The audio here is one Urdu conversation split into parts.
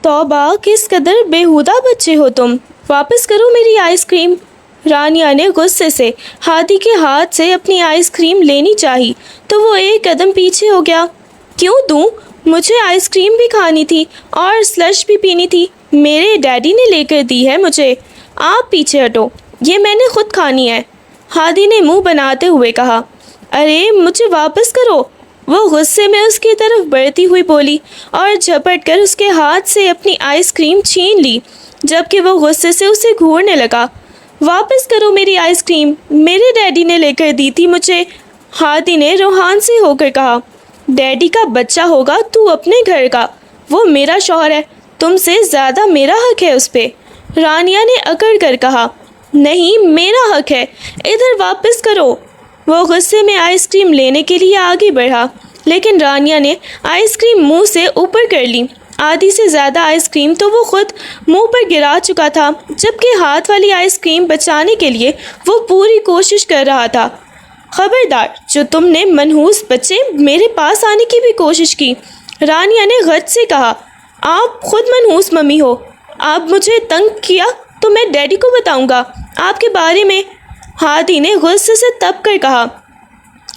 توبہ کس قدر بیہودہ بچے ہو تم، واپس کرو میری آئس کریم۔ رانیہ نے غصے سے ہادی کے ہاتھ سے اپنی آئس کریم لینی چاہی تو وہ ایک قدم پیچھے ہو گیا۔ کیوں دوں؟ مجھے آئس کریم بھی کھانی تھی اور سلش بھی پینی تھی، میرے ڈیڈی نے لے کر دی ہے مجھے۔ آپ پیچھے ہٹو، یہ میں نے خود کھانی ہے، ہادی نے منہ بناتے ہوئے کہا۔ ارے مجھے واپس کرو، وہ غصے میں اس کی طرف بڑھتی ہوئی بولی اور جھپٹ کر اس کے ہاتھ سے اپنی آئس کریم چھین لی، جبکہ وہ غصے سے اسے گھورنے لگا۔ واپس کرو میری آئس کریم، میرے ڈیڈی نے لے کر دی تھی مجھے، ہادی نے روحان سے ہو کر کہا۔ ڈیڈی کا بچہ ہوگا تو اپنے گھر کا، وہ میرا شوہر ہے، تم سے زیادہ میرا حق ہے اس پہ، رانیہ نے اکڑ کر کہا۔ نہیں، میرا حق ہے، ادھر واپس کرو۔ وہ غصے میں آئس کریم لینے کے لیے آگے بڑھا، لیکن رانیہ نے آئس کریم منہ سے اوپر کر لی۔ آدھی سے زیادہ آئس کریم تو وہ خود منہ پر گرا چکا تھا، جبکہ ہاتھ والی آئس کریم بچانے کے لیے وہ پوری کوشش کر رہا تھا۔ خبردار، جو تم نے منحوس بچے میرے پاس آنے کی بھی کوشش کی، رانیہ نے غضب سے کہا۔ آپ خود منحوس ممی ہو، آپ مجھے تنگ کیا تو میں ڈیڈی کو بتاؤں گا آپ کے بارے میں، ہادی نے غصے سے تپ کر کہا۔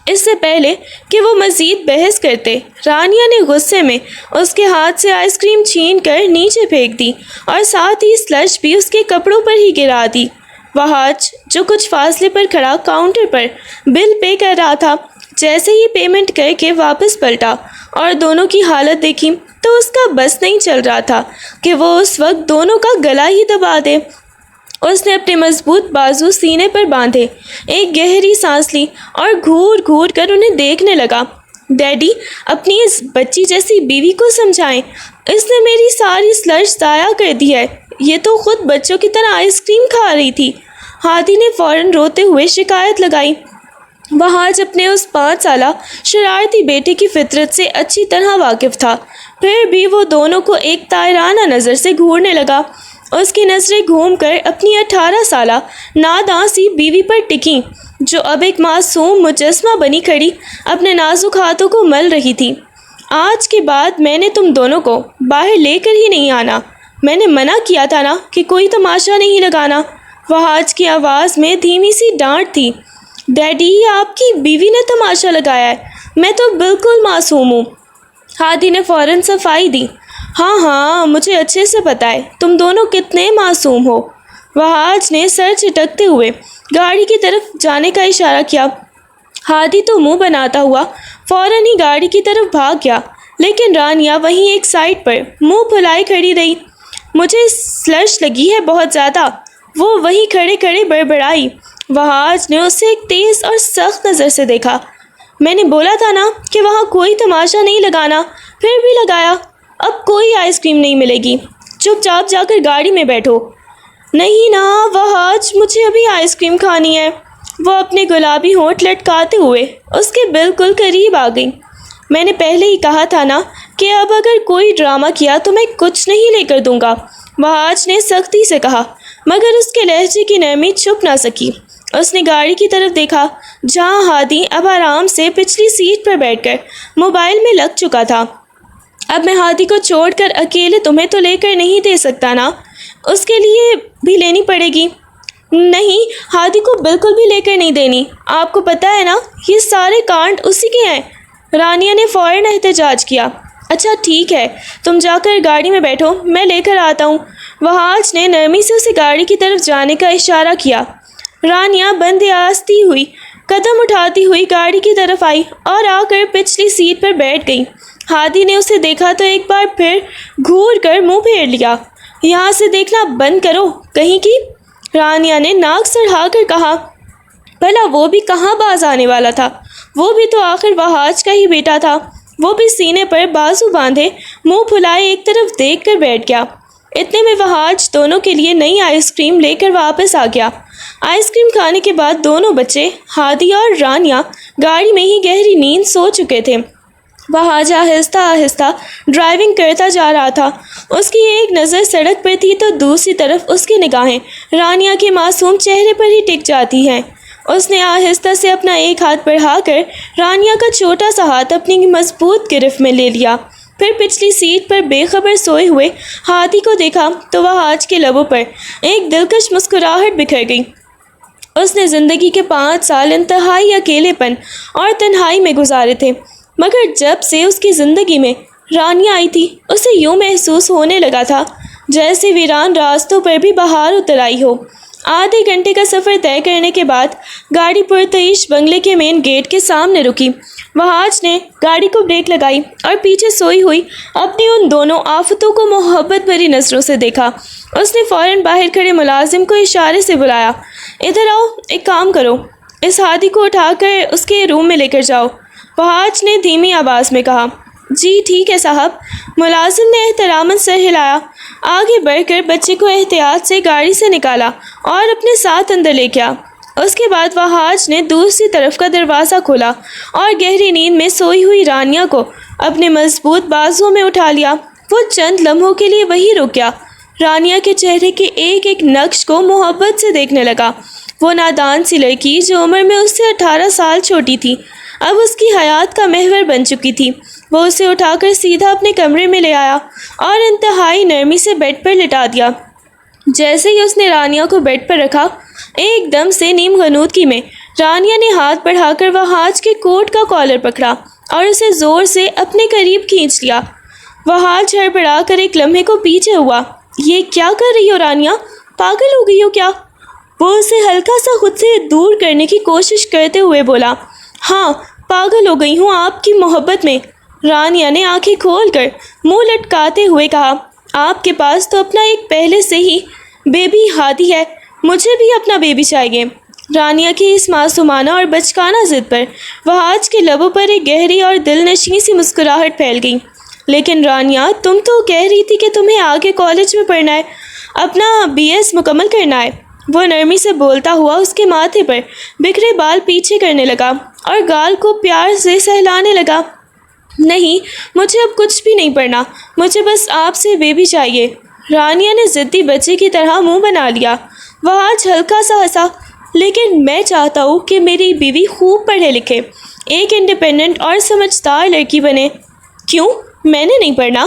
اس سے پہلے کہ وہ مزید بحث کرتے، رانیہ نے غصے میں اس کے ہاتھ سے آئس کریم چھین کر نیچے پھینک دی اور ساتھ ہی سلش بھی اس کے کپڑوں پر ہی گرا دی۔ وحاج، جو کچھ فاصلے پر کھڑا کاؤنٹر پر بل پے کر رہا تھا، جیسے ہی پیمنٹ کر کے واپس پلٹا اور دونوں کی حالت دیکھی تو اس کا بس نہیں چل رہا تھا کہ وہ اس وقت دونوں کا گلا ہی دبا دے۔ اس نے اپنے مضبوط بازو سینے پر باندھے، ایک گہری سانس لی اور گھور گھور کر انہیں دیکھنے لگا۔ ڈیڈی، اپنی اس بچی جیسی بیوی کو سمجھائیں، اس نے میری ساری سلش ضائع کر دی ہے، یہ تو خود بچوں کی طرح آئس کریم کھا رہی تھی، ہادی نے فوراً روتے ہوئے شکایت لگائی۔ وحاج اپنے اس 5 سالہ شرارتی بیٹے کی فطرت سے اچھی طرح واقف تھا، پھر بھی وہ دونوں کو ایک طائرانہ نظر سے گھورنے لگا۔ اس کی نظریں گھوم کر اپنی 18 سالہ ناداں سی بیوی پر ٹکیں، جو اب ایک معصوم مجسمہ بنی کھڑی اپنے نازک ہاتھوں کو مل رہی تھی۔ آج کے بعد میں نے تم دونوں کو باہر لے کر ہی نہیں آنا، میں نے منع کیا تھا نا کہ کوئی تماشا نہیں لگانا۔ وحاج کی آواز میں دھیمی سی ڈانٹ تھی۔ ڈیڈی، آپ کی بیوی نے تماشا لگایا ہے، میں تو بالکل معصوم ہوں، ہادی نے فوراً صفائی دی۔ ہاں ہاں، مجھے اچھے سے پتہ ہے تم دونوں کتنے معصوم ہو، وحاج نے سر جھٹکتے ہوئے گاڑی کی طرف جانے کا اشارہ کیا۔ ہادی تو منہ بناتا ہوا فوراً ہی گاڑی کی طرف بھاگ گیا، لیکن رانیہ وہیں ایک سائڈ پر منہ پھلائے کھڑی رہی۔ مجھے سلش لگی ہے بہت زیادہ، وہ وہیں کھڑے کھڑے بڑبڑائی۔ وحاج نے اسے ایک تیز اور سخت نظر سے دیکھا۔ میں نے بولا تھا نا کہ وہاں کوئی تماشا نہیں لگانا، پھر بھی لگایا، اب کوئی آئس کریم نہیں ملے گی، چپ چاپ جا کر گاڑی میں بیٹھو۔ نہیں نا وحاج، مجھے ابھی آئس کریم کھانی ہے، وہ اپنے گلابی ہونٹ لٹکاتے ہوئے اس کے بالکل قریب آ گئی۔ میں نے پہلے ہی کہا تھا نا کہ اب اگر کوئی ڈرامہ کیا تو میں کچھ نہیں لے کر دوں گا، وحاج نے سختی سے کہا، مگر اس کے لہجے کی نرمی چھپ نہ سکی۔ اس نے گاڑی کی طرف دیکھا جہاں ہادی اب آرام سے پچھلی سیٹ پر بیٹھ کر موبائل میں لگ چکا تھا۔ اب میں ہادی کو چھوڑ کر اکیلے تمہیں تو لے کر نہیں دے سکتا نا، اس کے لیے بھی لینی پڑے گی۔ نہیں، ہادی کو بالکل بھی لے کر نہیں دینی، آپ کو پتہ ہے نا یہ سارے کانڈ اسی کے ہیں، رانیہ نے فوراً احتجاج کیا۔ اچھا ٹھیک ہے، تم جا کر گاڑی میں بیٹھو، میں لے کر آتا ہوں، وحاج نے نرمی سے اسے گاڑی کی طرف جانے کا اشارہ کیا۔ رانیہ بندیاستی ہوئی قدم اٹھاتی ہوئی گاڑی کی طرف آئی اور آ کر پچھلی سیٹ پر بیٹھ گئی۔ ہادی نے اسے دیکھا تو ایک بار پھر گھور کر منہ پھیر لیا۔ یہاں سے دیکھنا بند کرو کہیں کی، رانیہ نے ناک سڑھا کر کہا۔ بھلا وہ بھی کہاں باز آنے والا تھا، وہ بھی تو آخر وحاج کا ہی بیٹا تھا۔ وہ بھی سینے پر بازو باندھے منہ پھلائے ایک طرف دیکھ کر بیٹھ گیا۔ اتنے میں وحاج دونوں کے لیے نئی آئس کریم لے کر واپس آ گیا۔ آئس کریم کھانے کے بعد دونوں بچے، ہادی اور رانیہ، گاڑی میں ہی گہری نیند سو چکے تھے۔ وحاج آہستہ آہستہ ڈرائیونگ کرتا جا رہا تھا، اس کی ایک نظر سڑک پر تھی تو دوسری طرف اس کی نگاہیں رانیہ کے معصوم چہرے پر ہی ٹک جاتی ہیں۔ اس نے آہستہ سے اپنا ایک ہاتھ بڑھا کر رانیہ کا چھوٹا سا ہاتھ اپنی مضبوط گرفت میں لے لیا، پھر پچھلی سیٹ پر بے خبر سوئے ہوئے ہادی کو دیکھا تو وہاج کے لبوں پر ایک دلکش مسکراہٹ بکھر گئی۔ اس نے زندگی کے 5 سال انتہائی اکیلے پن اور تنہائی میں گزارے تھے، مگر جب سے اس کی زندگی میں رانیہ آئی تھی اسے یوں محسوس ہونے لگا تھا جیسے ویران راستوں پر بھی بہار اتر آئی ہو۔ آدھے گھنٹے کا سفر طے کرنے کے بعد گاڑی پرتعیش بنگلے کے مین گیٹ کے سامنے رکی۔ وہاج نے گاڑی کو بریک لگائی اور پیچھے سوئی ہوئی اپنی ان دونوں آفتوں کو محبت بھری نظروں سے دیکھا۔ اس نے فوراً باہر کھڑے ملازم کو اشارے سے بلایا، ادھر آؤ، ایک کام کرو، اس ہادی کو اٹھا کر اس کے روم میں لے کر جاؤ۔ وہاج نے دھیمی آواز میں کہا، جی ٹھیک ہے صاحب۔ ملازم نے احتراماً سر ہلایا، آگے بڑھ کر بچے کو احتیاط سے گاڑی سے نکالا اور اپنے ساتھ اندر لے گیا۔ اس کے بعد وہاج نے دوسری طرف کا دروازہ کھولا اور گہری نیند میں سوئی ہوئی رانیہ کو اپنے مضبوط بازوؤں میں اٹھا لیا۔ وہ چند لمحوں کے لیے وہی رک گیا، رانیہ کے چہرے کے ایک ایک نقش کو محبت سے دیکھنے لگا۔ وہ نادان سی لڑکی جو عمر میں اس سے 18 سال چھوٹی تھی اب اس کی حیات کا محور بن چکی تھی۔ وہ اسے اٹھا کر سیدھا اپنے کمرے میں لے آیا اور انتہائی نرمی سے بیڈ پر لٹا دیا۔ جیسے ہی اس نے رانیہ کو بیڈ پر رکھا، ایک دم سے نیم غنودگی میں رانیہ نے ہاتھ بڑھا کر وہاج کے کوٹ کا کالر پکڑا اور اسے زور سے اپنے قریب کھینچ لیا۔ وہاج ہڑبڑا کر ایک لمحے کو پیچھے ہوا۔ یہ کیا کر رہی ہو رانیہ؟ پاگل ہو گئی ہو کیا؟ وہ اسے ہلکا سا خود سے دور کرنے کی کوشش کرتے ہوئے بولا۔ ہاں، پاگل ہو گئی ہوں آپ کی محبت میں۔ رانیہ نے آنکھیں کھول کر منہ لٹکاتے ہوئے کہا، آپ کے پاس تو اپنا ایک پہلے سے ہی بیبی ہادی ہے، مجھے بھی اپنا بیبی چاہیے۔ رانیہ کی اس معصومانہ اور بچکانہ ضد پر وہاج کے لبوں پر ایک گہری اور دل نشیں سی مسکراہٹ پھیل گئی۔ لیکن رانیہ، تم تو کہہ رہی تھی کہ تمہیں آگے کالج میں پڑھنا ہے، اپنا BS مکمل کرنا ہے۔ وہ نرمی سے بولتا ہوا اس کے ماتھے پر بکھرے بال پیچھے کرنے لگا اور گال کو پیار سے سہلانے لگا۔ نہیں، مجھے اب کچھ بھی نہیں پڑھنا، مجھے بس آپ سے بیبی چاہیے۔ رانیہ نے ضدی بچے کی طرح منہ بنا لیا۔ وہاج ہلکا سا ہنسا، لیکن میں چاہتا ہوں کہ میری بیوی خوب پڑھے لکھے، ایک انڈیپینڈنٹ اور سمجھدار لڑکی بنے۔ کیوں؟ میں نے نہیں پڑھنا؟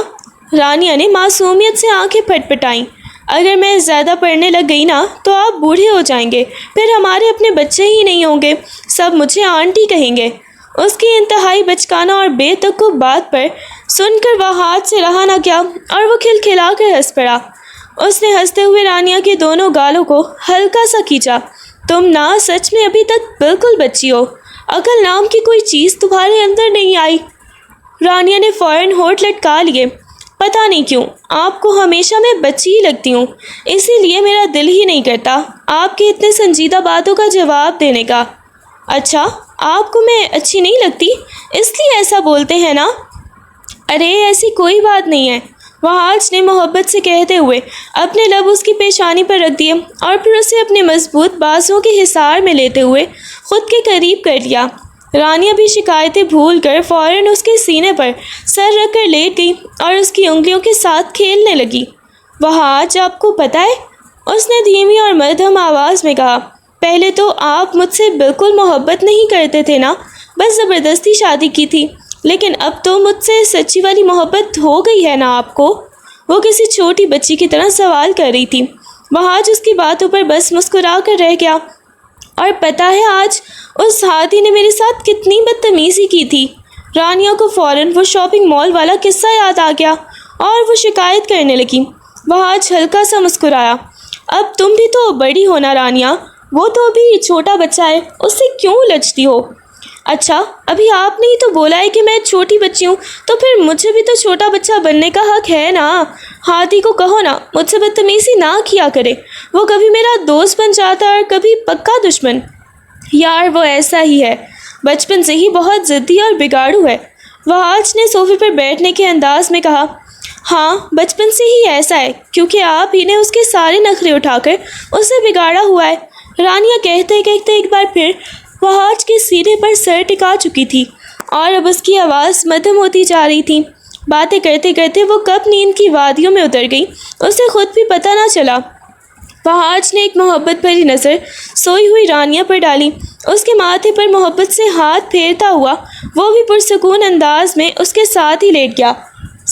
رانیہ نے معصومیت سے آنکھیں پھٹ پٹائیں۔ اگر میں زیادہ پڑھنے لگ گئی نا تو آپ بوڑھے ہو جائیں گے، پھر ہمارے اپنے بچے ہی نہیں ہوں گے، سب مجھے آنٹی کہیں گے۔ اس کی انتہائی بچکانہ اور بے تکلف بات پر سن کر وہ ہاتھ سے رہا نہ کیا اور وہ کھلکھلا کر ہنس پڑا۔ اس نے ہنستے ہوئے رانیہ کے دونوں گالوں کو ہلکا سا کھینچا۔ تم نا سچ میں ابھی تک بالکل بچی ہو، عقل نام کی کوئی چیز تمہارے اندر نہیں آئی۔ رانیہ نے فوراً ہونٹ لٹکا لیے۔ پتہ نہیں کیوں آپ کو ہمیشہ میں بچی ہی لگتی ہوں، اسی لیے میرا دل ہی نہیں کرتا آپ کے اتنے سنجیدہ باتوں کا جواب دینے کا۔ اچھا، آپ کو میں اچھی نہیں لگتی اس لیے ایسا بولتے ہیں نا؟ ارے ایسی کوئی بات نہیں ہے، وہاج نے محبت سے کہتے ہوئے اپنے لب اس کی پیشانی پر رکھ دیے اور پھر اسے اپنے مضبوط بازوؤں کے حصار میں لیتے ہوئے خود کے قریب کر لیا۔ رانیہ بھی شکایتیں بھول کر فوراً اس کے سینے پر سر رکھ کر لیٹ گئی اور اس کی انگلیوں کے ساتھ کھیلنے لگی۔ وہاج، آپ کو پتہ ہے، اس نے دھیمی اور مدھم آواز میں کہا، پہلے تو آپ مجھ سے بالکل محبت نہیں کرتے تھے نا، بس زبردستی شادی کی تھی، لیکن اب تو مجھ سے سچی والی محبت ہو گئی ہے نا آپ کو؟ وہ کسی چھوٹی بچی کی طرح سوال کر رہی تھی۔ وہاج اس کی باتوں پر بس مسکرا کر رہ گیا۔ اور پتہ ہے آج اس ہادی نے میرے ساتھ کتنی بدتمیزی کی تھی؟ رانیہ کو فوراً وہ شاپنگ مال والا قصہ یاد آ گیا اور وہ شکایت کرنے لگی۔ وہاج ہلکا سا مسکرایا، اب تم بھی تو بڑی ہو نا رانیہ، وہ تو ابھی چھوٹا بچہ ہے، اس سے کیوں الجھتی ہو؟ اچھا، ابھی آپ نے ہی تو بولا ہے کہ میں چھوٹی بچی ہوں، تو پھر مجھے بھی تو چھوٹا بچہ بننے کا حق ہے نا۔ ہادی کو کہو نا مجھ سے بدتمیزی نہ کیا کرے، وہ کبھی میرا دوست بن جاتا ہے اور کبھی پکا دشمن۔ یار وہ ایسا ہی ہے، بچپن سے ہی بہت ضدی اور بگاڑو ہے۔ وہاج نے صوفے پر بیٹھنے کے انداز میں کہا، ہاں بچپن سے ہی ایسا ہے، کیونکہ آپ ہی نے اس کے سارے نخرے اٹھا کر اسے بگاڑا ہوا ہے۔ رانیہ کہتے کہتے ایک بار پھر وہاج کے سینے پر سر ٹکا چکی تھی اور اب اس کی آواز مدھم ہوتی جا رہی تھی۔ باتیں کرتے کرتے وہ کب نیند کی وادیوں میں اتر گئی اسے خود بھی پتہ نہ چلا۔ وہاج نے ایک محبت بھری نظر سوئی ہوئی رانیہ پر ڈالی، اس کے ماتھے پر محبت سے ہاتھ پھیرتا ہوا وہ بھی پرسکون انداز میں اس کے ساتھ ہی لیٹ گیا۔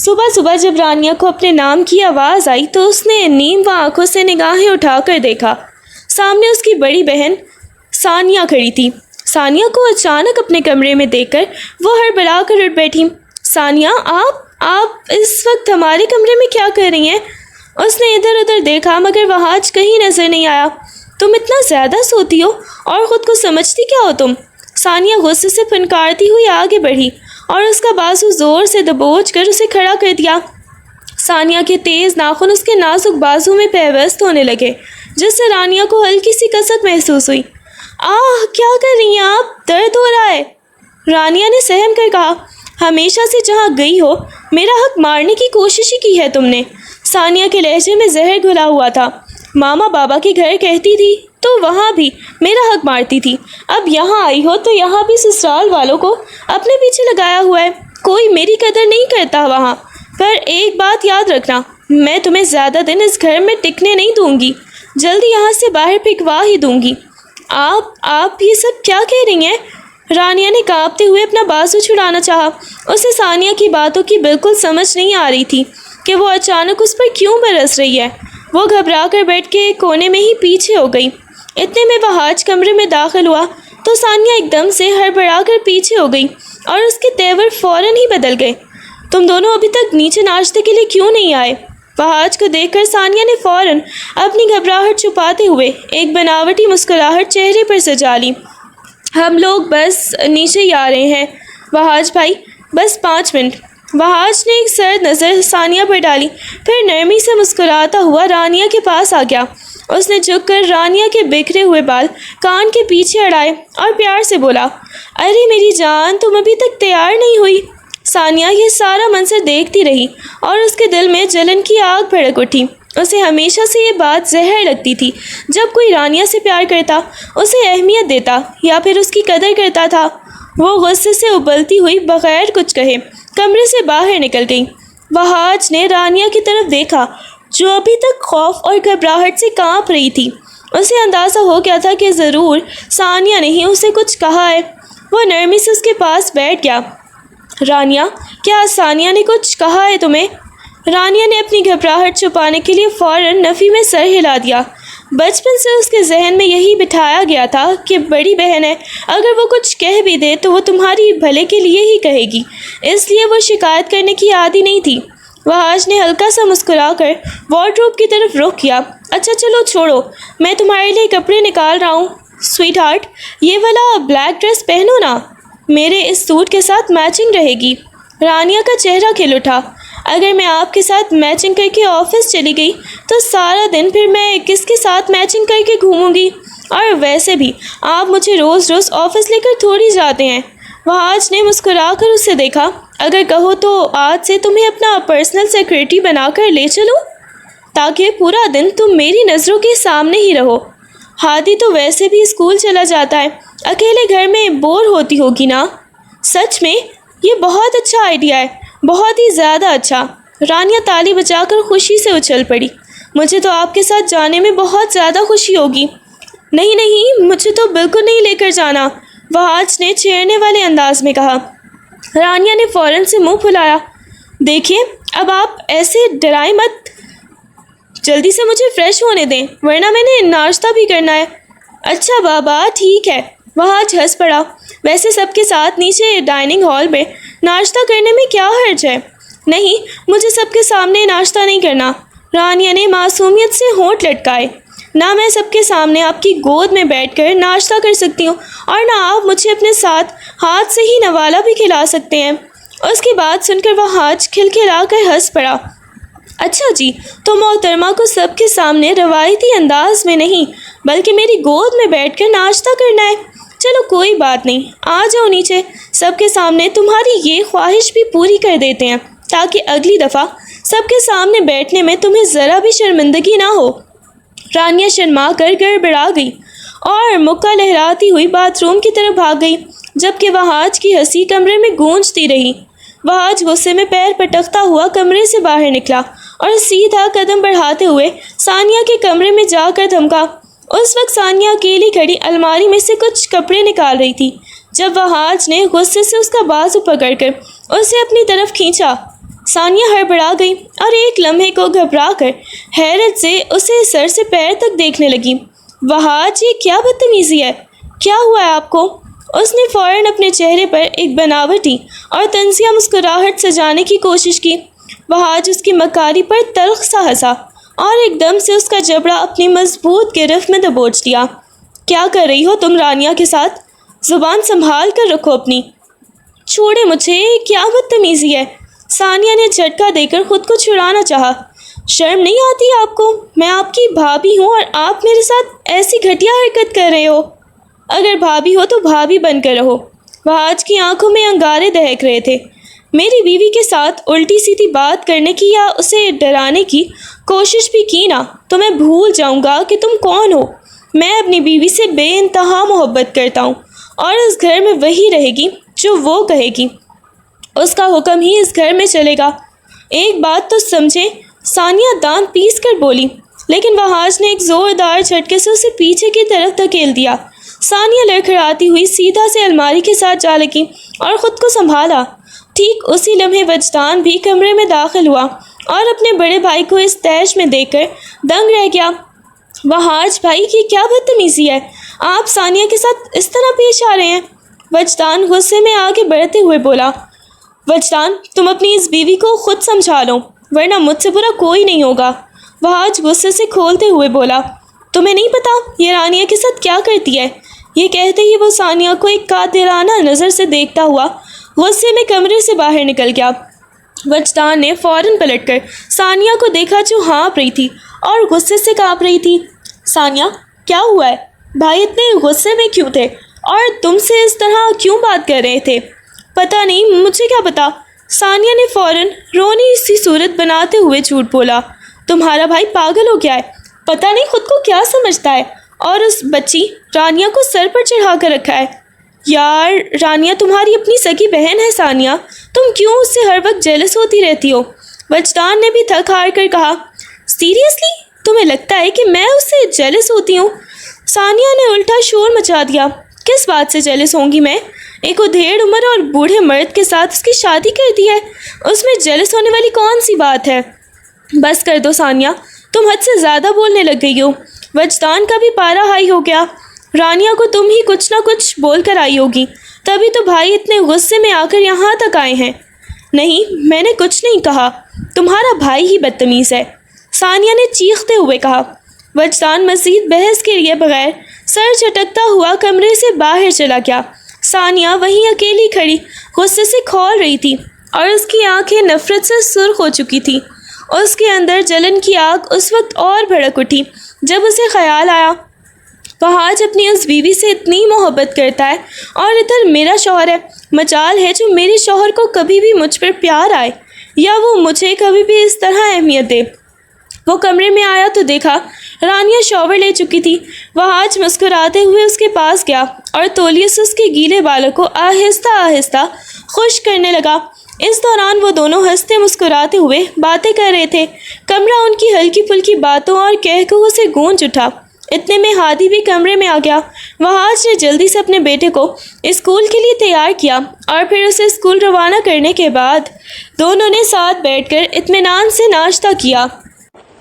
صبح صبح جب رانیہ کو اپنے نام کی آواز آئی تو اس نے نیم آنکھوں سے نگاہیں اٹھا کر دیکھا۔ سامنے اس کی بڑی بہن ثانیہ کھڑی تھی۔ ثانیہ کو اچانک اپنے کمرے میں دیکھ کر وہ ہڑبڑا کر اٹھ بیٹھی۔ ثانیہ، آپ اس وقت ہمارے کمرے میں کیا کر رہی ہیں؟ اس نے ادھر ادھر دیکھا مگر وہاج کہیں نظر نہیں آیا۔ تم اتنا زیادہ سوتی ہو اور خود کو سمجھتی کیا ہو تم؟ ثانیہ غصے سے پھنکارتی ہوئی آگے بڑھی اور اس کا بازو زور سے دبوچ کر اسے کھڑا کر دیا۔ ثانیہ کے تیز ناخن اس کے نازک بازو میں پیوست ہونے لگے جس سے رانیہ کو ہلکی سی کسک محسوس ہوئی۔ کیا کر رہی ہیں آپ؟ درد ہو رہا ہے؟ رانیہ نے سہم کر کہا۔ ہمیشہ سے جہاں گئی ہو میرا حق مارنے کی کوشش ہی کی ہے تم نے۔ ثانیہ کے لہجے میں زہر گھلا ہوا تھا۔ ماما بابا کے گھر کہتی تھی تو وہاں بھی میرا حق مارتی تھی، اب یہاں آئی ہو تو یہاں بھی سسرال والوں کو اپنے پیچھے لگایا ہوا ہے، کوئی میری قدر نہیں کرتا وہاں۔ پر ایک بات یاد رکھنا، میں تمہیں زیادہ دن اس گھر میں ٹکنے نہیں دوں گی، جلدی یہاں سے باہر پھینکوا ہی دوں گی۔ آپ یہ سب کیا کہہ رہی ہیں؟ رانیہ نے کانپتے ہوئے اپنا بازو چھڑانا چاہا۔ اسے ثانیہ کی باتوں کی بالکل سمجھ نہیں آ رہی تھی کہ وہ اچانک اس پر کیوں برس رہی ہے۔ وہ گھبرا کر بیٹھ کے ایک کونے میں ہی پیچھے ہو گئی۔ اتنے میں وہاج کمرے میں داخل ہوا تو ثانیہ ایک دم سے ہڑبڑا کر پیچھے ہو گئی اور اس کے تیور فوراً ہی بدل گئے۔ تم دونوں ابھی تک نیچے ناشتے کے لیے کیوں نہیں آئے؟ وہاج کو دیکھ کر ثانیہ نے فوراً اپنی گھبراہٹ چھپاتے ہوئے ایک بناوٹی مسکراہٹ چہرے پر سجا لی۔ ہم لوگ بس نیچے ہی آ رہے ہیں وہاج بھائی، بس 5 منٹ۔ وہاج نے ایک سرد نظر ثانیہ پر ڈالی، پھر نرمی سے مسکراتا ہوا رانیہ کے پاس آ گیا۔ اس نے جھک کر رانیہ کے بکھرے ہوئے بال کان کے پیچھے اڑائے اور پیار سے بولا، ارے میری جان، تم ابھی تک تیار نہیں ہوئی؟ ثانیہ یہ سارا منظر دیکھتی رہی اور اس کے دل میں جلن کی آگ بھڑک اٹھی۔ اسے ہمیشہ سے یہ بات زہر لگتی تھی، جب کوئی رانیہ سے پیار کرتا، اسے اہمیت دیتا یا پھر اس کی قدر کرتا تھا، وہ غصے سے ابلتی ہوئی بغیر کچھ کہے کمرے سے باہر نکل گئی۔ وہاج نے رانیہ کی طرف دیکھا جو ابھی تک خوف اور گھبراہٹ سے کانپ رہی تھی۔ اسے اندازہ ہو گیا تھا کہ ضرور ثانیہ نے ہی اسے کچھ کہا ہے۔ وہ نرمی سے اس کے پاس بیٹھ گیا۔ رانیہ، کیا ثانیہ نے کچھ کہا ہے تمہیں؟ رانیہ نے اپنی گھبراہٹ چھپانے کے لیے فوراً نفی میں سر ہلا دیا۔ بچپن سے اس کے ذہن میں یہی بٹھایا گیا تھا کہ بڑی بہن ہے، اگر وہ کچھ کہہ بھی دے تو وہ تمہاری بھلے کے لیے ہی کہے گی، اس لیے وہ شکایت کرنے کی عادی نہیں تھی۔ وہاج نے ہلکا سا مسکرا کر وارڈروب کی طرف رخ کیا۔ اچھا چلو چھوڑو، میں تمہارے لیے کپڑے نکال رہا ہوں۔ سویٹ ہارٹ، یہ والا بلیک ڈریس پہنو نا، میرے اس سوٹ کے ساتھ میچنگ رہے گی۔ رانیہ کا چہرہ کھل اٹھا۔ اگر میں آپ کے ساتھ میچنگ کر کے آفس چلی گئی تو سارا دن پھر میں کس کے ساتھ میچنگ کر کے گھوموں گی؟ اور ویسے بھی آپ مجھے روز روز آفس لے کر تھوڑی جاتے ہیں۔ وہاج نے مسکرا کر اسے دیکھا۔ اگر کہو تو آج سے تمہیں اپنا پرسنل سیکریٹری بنا کر لے چلوں تاکہ پورا دن تم میری نظروں کے سامنے ہی رہو۔ ہادی تو ویسے بھی اسکول چلا جاتا ہے، اکیلے گھر میں بور ہوتی ہوگی نا؟ سچ میں یہ بہت اچھا آئیڈیا ہے، بہت ہی زیادہ اچھا۔ رانیہ تالی بجا کر خوشی سے اچھل پڑی۔ مجھے تو آپ کے ساتھ جانے میں بہت زیادہ خوشی ہوگی۔ نہیں، مجھے تو بالکل نہیں لے کر جانا، وہاج نے چھیڑنے والے انداز میں کہا۔ رانیہ نے فوراً سے منہ پھلایا۔ دیکھیے اب آپ ایسے ڈرائیں مت، جلدی سے مجھے فریش ہونے دیں ورنہ میں نے ناشتہ بھی کرنا ہے۔ اچھا بابا ٹھیک ہے، وہاج ہنس پڑا۔ ویسے سب کے ساتھ نیچے ڈائننگ ہال میں ناشتہ کرنے میں کیا حرج ہے؟ نہیں، مجھے سب کے سامنے ناشتہ نہیں کرنا۔ رانیہ نے معصومیت سے ہونٹ لٹکائے۔ نہ میں سب کے سامنے آپ کی گود میں بیٹھ کر ناشتہ کر سکتی ہوں اور نہ آپ مجھے اپنے ساتھ ہاتھ سے ہی نوالا بھی کھلا سکتے ہیں۔ اس کی بات سن کر وہاج کھلکھلا کر ہنس پڑا۔ اچھا جی، تو محترمہ کو سب کے سامنے روایتی انداز میں نہیں بلکہ میری گود میں بیٹھ کر ناشتہ کرنا ہے۔ چلو کوئی بات نہیں، آ جاؤ نیچے، سب کے سامنے تمہاری یہ خواہش بھی پوری کر دیتے ہیں تاکہ اگلی دفعہ سب کے سامنے بیٹھنے میں تمہیں ذرا بھی شرمندگی نہ ہو۔ رانیہ شرما کر گڑبڑا گئی اور مکہ لہراتی ہوئی باتھ روم کی طرف بھاگ گئی، جبکہ وہاج کی ہنسی کمرے میں گونجتی رہی۔ وہاج غصے میں پیر پٹکتا ہوا کمرے سے باہر نکلا اور سیدھا قدم بڑھاتے ہوئے ثانیہ کے کمرے میں جا کر دھمکا۔ اس وقت ثانیہ اکیلی کھڑی الماری میں سے کچھ کپڑے نکال رہی تھی، جب وہاج نے غصے سے اس کا بازو پکڑ کر اسے اپنی طرف کھینچا۔ ثانیہ ہڑبڑا گئی اور ایک لمحے کو گھبرا کر حیرت سے اسے سر سے پیر تک دیکھنے لگی۔ وہاج، یہ کیا بدتمیزی ہے؟ کیا ہوا ہے آپ کو؟ اس نے فوراً اپنے چہرے پر ایک بناوٹی اور طنزیہ مسکراہٹ سجانے کی کوشش کی۔ وہاج اس کی مکاری پر تلخ سا ہنسا اور ایک دم سے اس کا جبڑا اپنی مضبوط گرفت میں دبوچ لیا۔ کیا کر رہی ہو تم رانیہ کے ساتھ؟ زبان سنبھال کر رکھو اپنی۔ چھوڑے مجھے، کیا بدتمیزی ہے؟ ثانیہ نے جھٹکا دے کر خود کو چھڑانا چاہا۔ شرم نہیں آتی آپ کو؟ میں آپ کی بھابھی ہوں اور آپ میرے ساتھ ایسی گھٹیا حرکت کر رہے ہو۔ اگر بھابھی ہو تو بھابھی بن کر رہو۔ وہاج کی آنکھوں میں انگارے دہک رہے تھے۔ میری بیوی کے ساتھ الٹی سیدھی بات کرنے کی یا اسے ڈرانے کی کوشش بھی کی نا تو میں بھول جاؤں گا کہ تم کون ہو۔ میں اپنی بیوی سے بے انتہا محبت کرتا ہوں اور اس گھر میں وہی رہے گی جو وہ کہے گی۔ اس کا حکم ہی اس گھر میں چلے گا۔ ایک بات تو سمجھیں، ثانیہ دانت پیس کر بولی، لیکن وہاج نے ایک زوردار جھٹکے سے اسے پیچھے کی طرف دھکیل دیا۔ ثانیہ لڑکھڑاتی ہوئی سیدھا سے الماری کے ساتھ جا لگی اور خود کو سنبھالا۔ ٹھیک اسی لمحے وجدان بھی کمرے میں داخل ہوا اور اپنے بڑے بھائی کو اس طیش میں دیکھ کر دنگ رہ گیا۔ وہاج بھائی، یہ کیا بدتمیزی ہے؟ آپ ثانیہ کے ساتھ اس طرح پیش آ رہے ہیں؟ وجدان غصے میں آگے بڑھتے ہوئے بولا۔ وجدان، تم اپنی اس بیوی کو خود سمجھا لو ورنہ مجھ سے برا کوئی نہیں ہوگا۔ وہاج غصے سے کھولتے ہوئے بولا۔ تمہیں نہیں پتا یہ رانیہ کے ساتھ کیا کرتی ہے؟ یہ کہتے ہی وہ ثانیہ کو ایک قاتلانہ نظر سے دیکھتا ہوا غصے میں کمرے سے باہر نکل گیا۔ وجدان نے فوراً پلٹ کر ثانیہ کو دیکھا جو ہانپ رہی تھی اور غصے سے کانپ رہی تھی۔ ثانیہ، کیا ہوا ہے؟ بھائی اتنے غصے میں کیوں تھے اور تم سے اس طرح کیوں بات کر رہے تھے؟ پتہ نہیں، مجھے کیا پتا؟ ثانیہ نے فوراً رونی سی صورت بناتے ہوئے جھوٹ بولا۔ تمہارا بھائی پاگل ہو گیا ہے، پتہ نہیں خود کو کیا سمجھتا ہے، اور اس بچی رانیہ کو سر پر چڑھا کر رکھا ہے۔ یار، رانیہ تمہاری اپنی سگی بہن ہے ثانیہ، تم کیوں اس سے ہر وقت جیلس ہوتی رہتی ہو؟ وجدان نے بھی تھک ہار کر کہا۔ سیریسلی تمہیں لگتا ہے کہ میں اس سے جیلس ہوتی ہوں؟ ثانیہ نے الٹا شور مچا دیا۔ کس بات سے جیلس ہوں گی میں؟ ایک ادھیڑ عمر اور بوڑھے مرد کے ساتھ اس کی شادی کر دی ہے، اس میں جیلس ہونے والی کون سی بات ہے؟ بس کر دو ثانیہ، تم حد سے زیادہ بولنے لگ گئی ہو۔ وجدان کا بھی پارا ہائی ہو گیا۔ رانیہ کو تم ہی کچھ نہ کچھ بول کر آئی ہوگی، تبھی تو بھائی اتنے غصے میں آ کر یہاں تک آئے ہیں۔ نہیں، میں نے کچھ نہیں کہا، تمہارا بھائی ہی بدتمیز ہے، ثانیہ نے چیختے ہوئے کہا۔ وجدان مزید بحث کے لیے بغیر سر جھٹکتا ہوا کمرے سے باہر چلا گیا۔ ثانیہ وہیں اکیلی کھڑی غصے سے کھول رہی تھی اور اس کی آنکھیں نفرت سے سرخ ہو چکی تھی۔ اس کے اندر جلن کی آگ اس وقت اور بھڑک اٹھی جب اسے خیال آیا، وہاج اپنی اس بیوی سے اتنی محبت کرتا ہے اور ادھر میرا شوہر ہے، مجال ہے جو میرے شوہر کو کبھی بھی مجھ پر پیار آئے یا وہ مجھے کبھی بھی اس طرح اہمیت دے۔ وہ کمرے میں آیا تو دیکھا رانیہ شاور لے چکی تھی۔ وہاج مسکراتے ہوئے اس کے پاس گیا اور تولیے سے اس کے گیلے بالوں کو آہستہ آہستہ خشک کرنے لگا۔ اس دوران وہ دونوں ہنستے مسکراتے ہوئے باتیں کر رہے تھے۔ کمرہ ان کی ہلکی پھلکی باتوں اور کہکہوں سے گونج اٹھا۔ اتنے میں ہادی بھی کمرے میں آ گیا۔ وہاج نے جلدی سے اپنے بیٹے کو اسکول کے لیے تیار کیا اور پھر اسے اسکول روانہ کرنے کے بعد دونوں نے ساتھ بیٹھ کر اطمینان سے ناشتہ کیا۔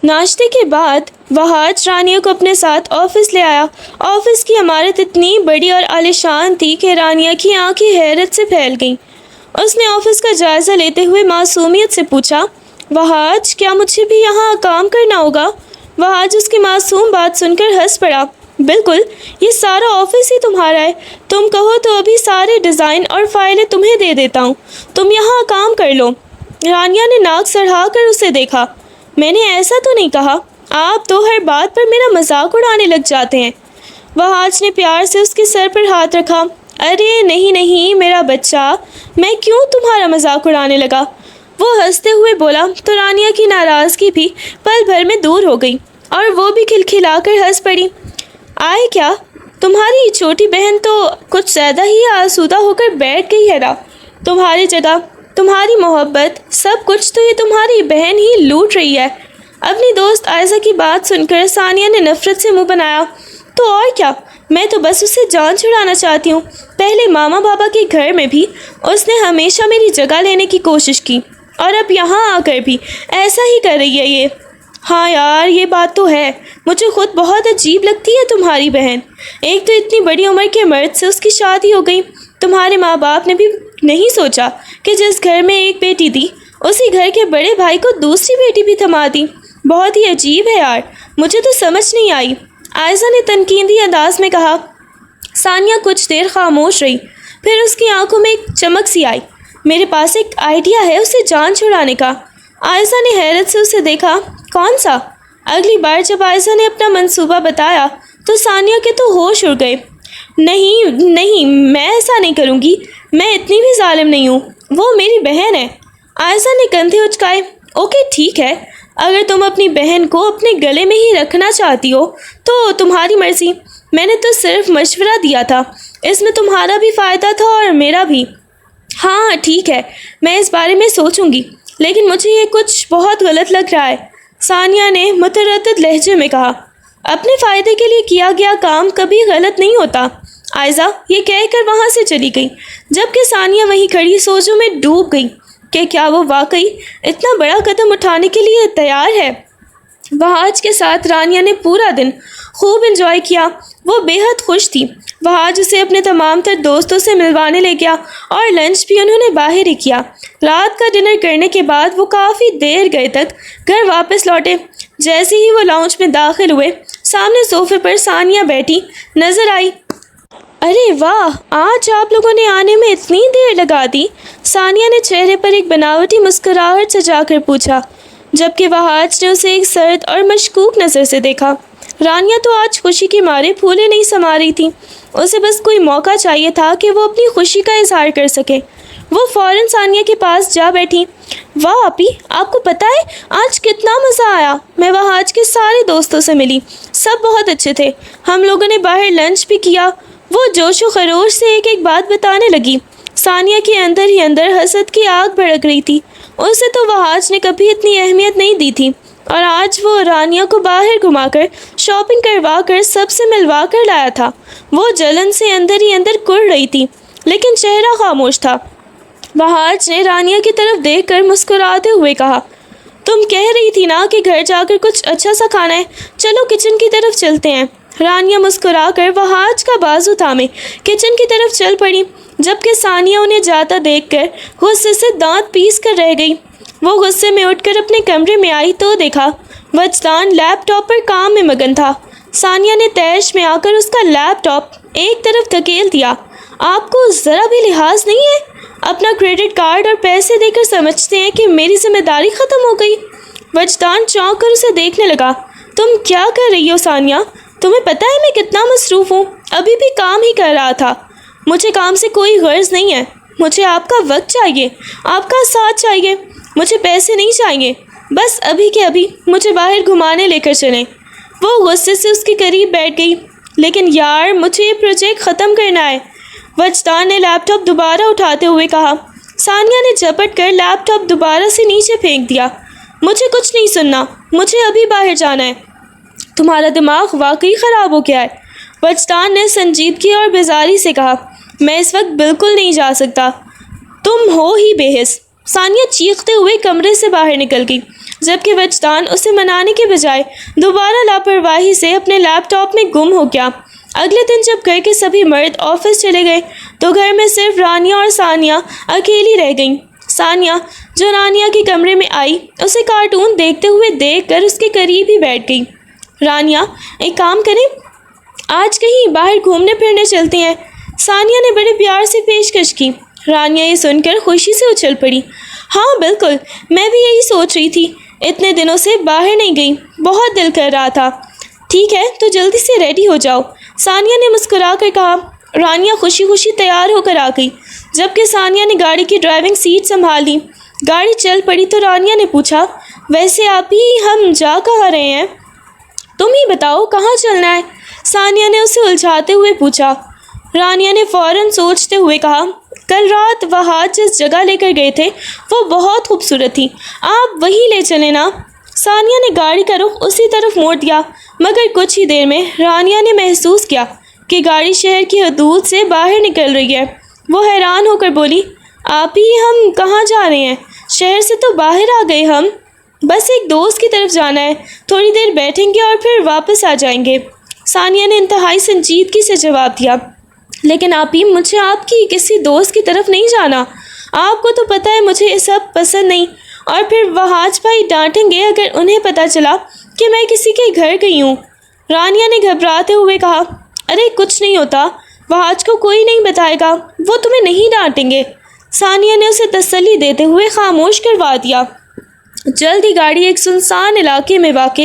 ناشتے کے بعد وہاج رانیہ کو اپنے ساتھ آفس لے آیا۔ آفس کی عمارت اتنی بڑی اور عالیشان تھی کہ رانیہ کی آنکھیں حیرت سے پھیل گئیں۔ اس نے آفس کا جائزہ لیتے ہوئے معصومیت سے پوچھا، وہاج، کیا مجھے بھی یہاں کام کرنا ہوگا؟ وہاج اس کی معصوم بات سن کر ہنس پڑا۔ بالکل، یہ سارا آفس ہی تمہارا ہے، تم کہو تو ابھی سارے ڈیزائن اور فائلیں تمہیں دے دیتا ہوں، تم یہاں کام کر لو۔ رانیہ نے ناک سڑھا کر اسے دیکھا۔ میں نے ایسا تو نہیں کہا، آپ تو ہر بات پر میرا مذاق اڑانے لگ جاتے ہیں۔ وہاج نے پیار سے اس کے سر پر ہاتھ رکھا۔ ارے نہیں نہیں میرا بچہ، میں کیوں تمہارا مذاق اڑانے لگا؟ وہ ہنستے ہوئے بولا تو رانیہ کی ناراضگی بھی پل بھر میں دور ہو گئی اور وہ بھی کھلکھلا کر ہنس پڑی۔ آئے کیا، تمہاری چھوٹی بہن تو کچھ زیادہ ہی آسودہ ہو کر بیٹھ گئی ہے نا، تمہاری جگہ، تمہاری محبت، سب کچھ تو یہ تمہاری بہن ہی لوٹ رہی ہے۔ اپنی دوست عائزہ کی بات سن کر ثانیہ نے نفرت سے منہ بنایا۔ تو اور کیا، میں تو بس اس سے جان چھڑانا چاہتی ہوں۔ پہلے ماما بابا کے گھر میں بھی اس نے ہمیشہ میری جگہ لینے کی کوشش کی اور اب یہاں آ کر بھی ایسا ہی کر رہی ہے یہ۔ ہاں یار، یہ بات تو ہے، مجھے خود بہت عجیب لگتی ہے تمہاری بہن۔ ایک تو اتنی بڑی عمر کے مرد سے اس کی شادی ہو گئی، تمہارے ماں باپ نے بھی نہیں سوچا کہ جس گھر میں ایک بیٹی تھی اسی گھر کے بڑے بھائی کو دوسری بیٹی بھی تھما دی۔ بہت ہی عجیب ہے یار، مجھے تو سمجھ نہیں آئی، عائزہ نے تنقیدی انداز میں کہا۔ ثانیہ کچھ دیر خاموش رہی، پھر اس کی آنکھوں میں ایک چمک سی آئی۔ میرے پاس ایک آئیڈیا ہے اسے جان چھڑانے کا۔ عائزہ نے حیرت سے اسے دیکھا۔ کون سا؟ اگلی بار جب عائزہ نے اپنا منصوبہ بتایا تو ثانیہ کے تو ہوش اڑ گئے۔ نہیں، میں ایسا نہیں کروں گی، میں اتنی بھی ظالم نہیں ہوں، وہ میری بہن ہے۔ عائزہ نے کندھے اچکائے۔ اوکے ٹھیک ہے، اگر تم اپنی بہن کو اپنے گلے میں ہی رکھنا چاہتی ہو تو تمہاری مرضی، میں نے تو صرف مشورہ دیا تھا، اس میں تمہارا بھی فائدہ تھا اور میرا بھی۔ ہاں ٹھیک ہے، میں اس بارے میں سوچوں گی، لیکن مجھے یہ کچھ بہت غلط لگ رہا ہے، ثانیہ نے متردد لہجے میں کہا۔ اپنے فائدے کے لیے کیا گیا کام کبھی غلط نہیں ہوتا، عائزہ یہ کہہ کر وہاں سے چلی گئی، جبکہ ثانیہ وہیں کھڑی سوچوں میں ڈوب گئی کہ کیا وہ واقعی اتنا بڑا قدم اٹھانے کے لیے تیار ہے۔ وہاج کے ساتھ رانیہ نے پورا دن خوب انجوائے کیا، وہ بے حد خوش تھی۔ وہاج اسے اپنے تمام تر دوستوں سے ملوانے لے گیا اور لنچ بھی انہوں نے باہر ہی کیا۔ رات کا ڈنر کرنے کے بعد وہ کافی دیر گئے تک گھر واپس لوٹے۔ جیسے ہی وہ لاؤنج میں داخل ہوئے، سامنے صوفے پر ثانیہ بیٹھی نظر آئی۔ ارے واہ، آج آپ لوگوں نے آنے میں اتنی دیر لگا دی؟ ثانیہ نے چہرے پر ایک بناوٹی مسکراہٹ سجا کر پوچھا، جبکہ وہاج نے اسے ایک سرد اور مشکوک نظر سے دیکھا۔ رانیہ تو آج خوشی کے مارے پھولے نہیں سما رہی تھی، اسے بس کوئی موقع چاہیے تھا کہ وہ اپنی خوشی کا اظہار کر سکے۔ وہ فوراً ثانیہ کے پاس جا بیٹھی۔ واہ آپی، آپ کو پتہ ہے آج کتنا مزہ آیا، میں وہاج کے سارے دوستوں سے ملی، سب بہت اچھے تھے، ہم لوگوں نے باہر لنچ بھی کیا۔ وہ جوش و خروش سے ایک ایک بات بتانے لگی۔ ثانیہ کے اندر ہی اندر حسد کی آگ بھڑک رہی تھی، اسے تو وہاج نے کبھی اتنی اہمیت نہیں دی تھی، اور آج وہ رانیہ کو باہر گھما کر شاپنگ کروا کر سب سے ملوا کر لایا تھا۔ وہ جلن سے اندر ہی اندر کڑ رہی تھی، لیکن چہرہ خاموش تھا۔ وہاج نے رانیہ کی طرف دیکھ کر مسکراتے ہوئے کہا، تم کہہ رہی تھی نا کہ گھر جا کر کچھ اچھا سا کھانا ہے، چلو کچن کی طرف چلتے ہیں۔ رانیہ مسکرا کر وہاج کا بازو تھامے کچن کی طرف چل پڑی، جبکہ ثانیہ انہیں جاتا دیکھ کر غصے سے دانت پیس کر رہ گئی۔ وہ غصے میں اٹھ کر اپنے کمرے میں آئی تو دیکھا وجدان لیپ ٹاپ پر کام میں مگن تھا۔ ثانیہ نے تیش میں آ کر اس کا لیپ ٹاپ ایک طرف دھکیل دیا۔ آپ کو ذرا بھی لحاظ نہیں ہے؟ اپنا کریڈٹ کارڈ اور پیسے دے کر سمجھتے ہیں کہ میری ذمہ داری ختم ہو گئی؟ وجدان چونک کر اسے دیکھنے لگا۔ تم کیا کر رہی ہو ثانیہ؟ تمہیں پتہ ہے میں کتنا مصروف ہوں، ابھی بھی کام ہی کر رہا تھا۔ مجھے کام سے کوئی غرض نہیں ہے، مجھے آپ کا وقت چاہیے، آپ کا ساتھ چاہیے، مجھے پیسے نہیں چاہیے، بس ابھی کے ابھی مجھے باہر گھمانے لے کر چلیں۔ وہ غصے سے اس کے قریب بیٹھ گئی۔ لیکن یار مجھے یہ پروجیکٹ ختم کرنا ہے، وجدان نے لیپ ٹاپ دوبارہ اٹھاتے ہوئے کہا۔ ثانیہ نے جھپٹ کر لیپ ٹاپ دوبارہ سے نیچے پھینک دیا۔ مجھے کچھ نہیں سننا، مجھے ابھی باہر جانا ہے۔ تمہارا دماغ واقعی خراب ہو گیا ہے، وجدان نے سنجیدگی اور بیزاری سے کہا۔ میں اس وقت بالکل نہیں جا سکتا، تم ہو ہی بے حس۔ ثانیہ چیختے ہوئے کمرے سے باہر نکل گئی، جبکہ وجدان اسے منانے کے بجائے دوبارہ لاپرواہی سے اپنے لیپ ٹاپ میں گم ہو گیا۔ اگلے دن جب گھر کے سبھی مرد آفس چلے گئے تو گھر میں صرف رانیہ اور ثانیہ اکیلی رہ گئیں۔ ثانیہ جو رانیہ کے کمرے میں آئی، اسے کارٹون دیکھتے ہوئے دیکھ کر اس کے قریب ہی بیٹھ گئی۔ رانیہ ایک کام کریں، آج کہیں باہر گھومنے پھرنے چلتے ہیں، ثانیہ نے بڑے پیار سے پیشکش کی۔ رانیہ یہ سن کر خوشی سے اچھل پڑی۔ ہاں بالکل، میں بھی یہی سوچ رہی تھی، اتنے دنوں سے باہر نہیں گئی، بہت دل کر رہا تھا۔ ٹھیک ہے تو جلدی سے ریڈی ہو جاؤ، ثانیہ نے مسکرا کر کہا۔ رانیہ خوشی خوشی تیار ہو کر آ گئی، جبکہ ثانیہ نے گاڑی کی ڈرائیونگ سیٹ سنبھال لی۔ گاڑی چل پڑی تو رانیہ نے پوچھا، ویسے آپ ہی ہم جا کہاں رہے ہیں؟ تم ہی بتاؤ کہاں چلنا ہے؟ ثانیہ نے اسے الجھاتے ہوئے پوچھا۔ رانیہ نے فوراً سوچتے ہوئے کہا، کل رات وہاج جس جگہ لے کر گئے تھے وہ بہت خوبصورت تھی، آپ وہیں لے چلیں نا۔ ثانیہ نے گاڑی کا رخ اسی طرف موڑ دیا، مگر کچھ ہی دیر میں رانیہ نے محسوس کیا کہ گاڑی شہر کی حدود سے باہر نکل رہی ہے۔ وہ حیران ہو کر بولی، آپ ہی ہم کہاں جا رہے ہیں؟ شہر سے تو باہر آ گئے ہم، بس ایک دوست کی طرف جانا ہے، تھوڑی دیر بیٹھیں گے اور پھر واپس آ جائیں گے۔ ثانیہ نے انتہائی سنجیدگی سے جواب دیا، لیکن آپی مجھے آپ کی کسی دوست کی طرف نہیں جانا، آپ کو تو پتہ ہے مجھے یہ سب پسند نہیں، اور پھر وہاج بھائی ڈانٹیں گے اگر انہیں پتہ چلا کہ میں کسی کے گھر گئی ہوں۔ رانیہ نے گھبراتے ہوئے کہا، ارے کچھ نہیں ہوتا، وہاج کو کوئی نہیں بتائے گا، وہ تمہیں نہیں ڈانٹیں گے۔ ثانیہ نے اسے تسلی دیتے ہوئے خاموش کروا دیا۔ جلد ہی گاڑی ایک سنسان علاقے میں واقع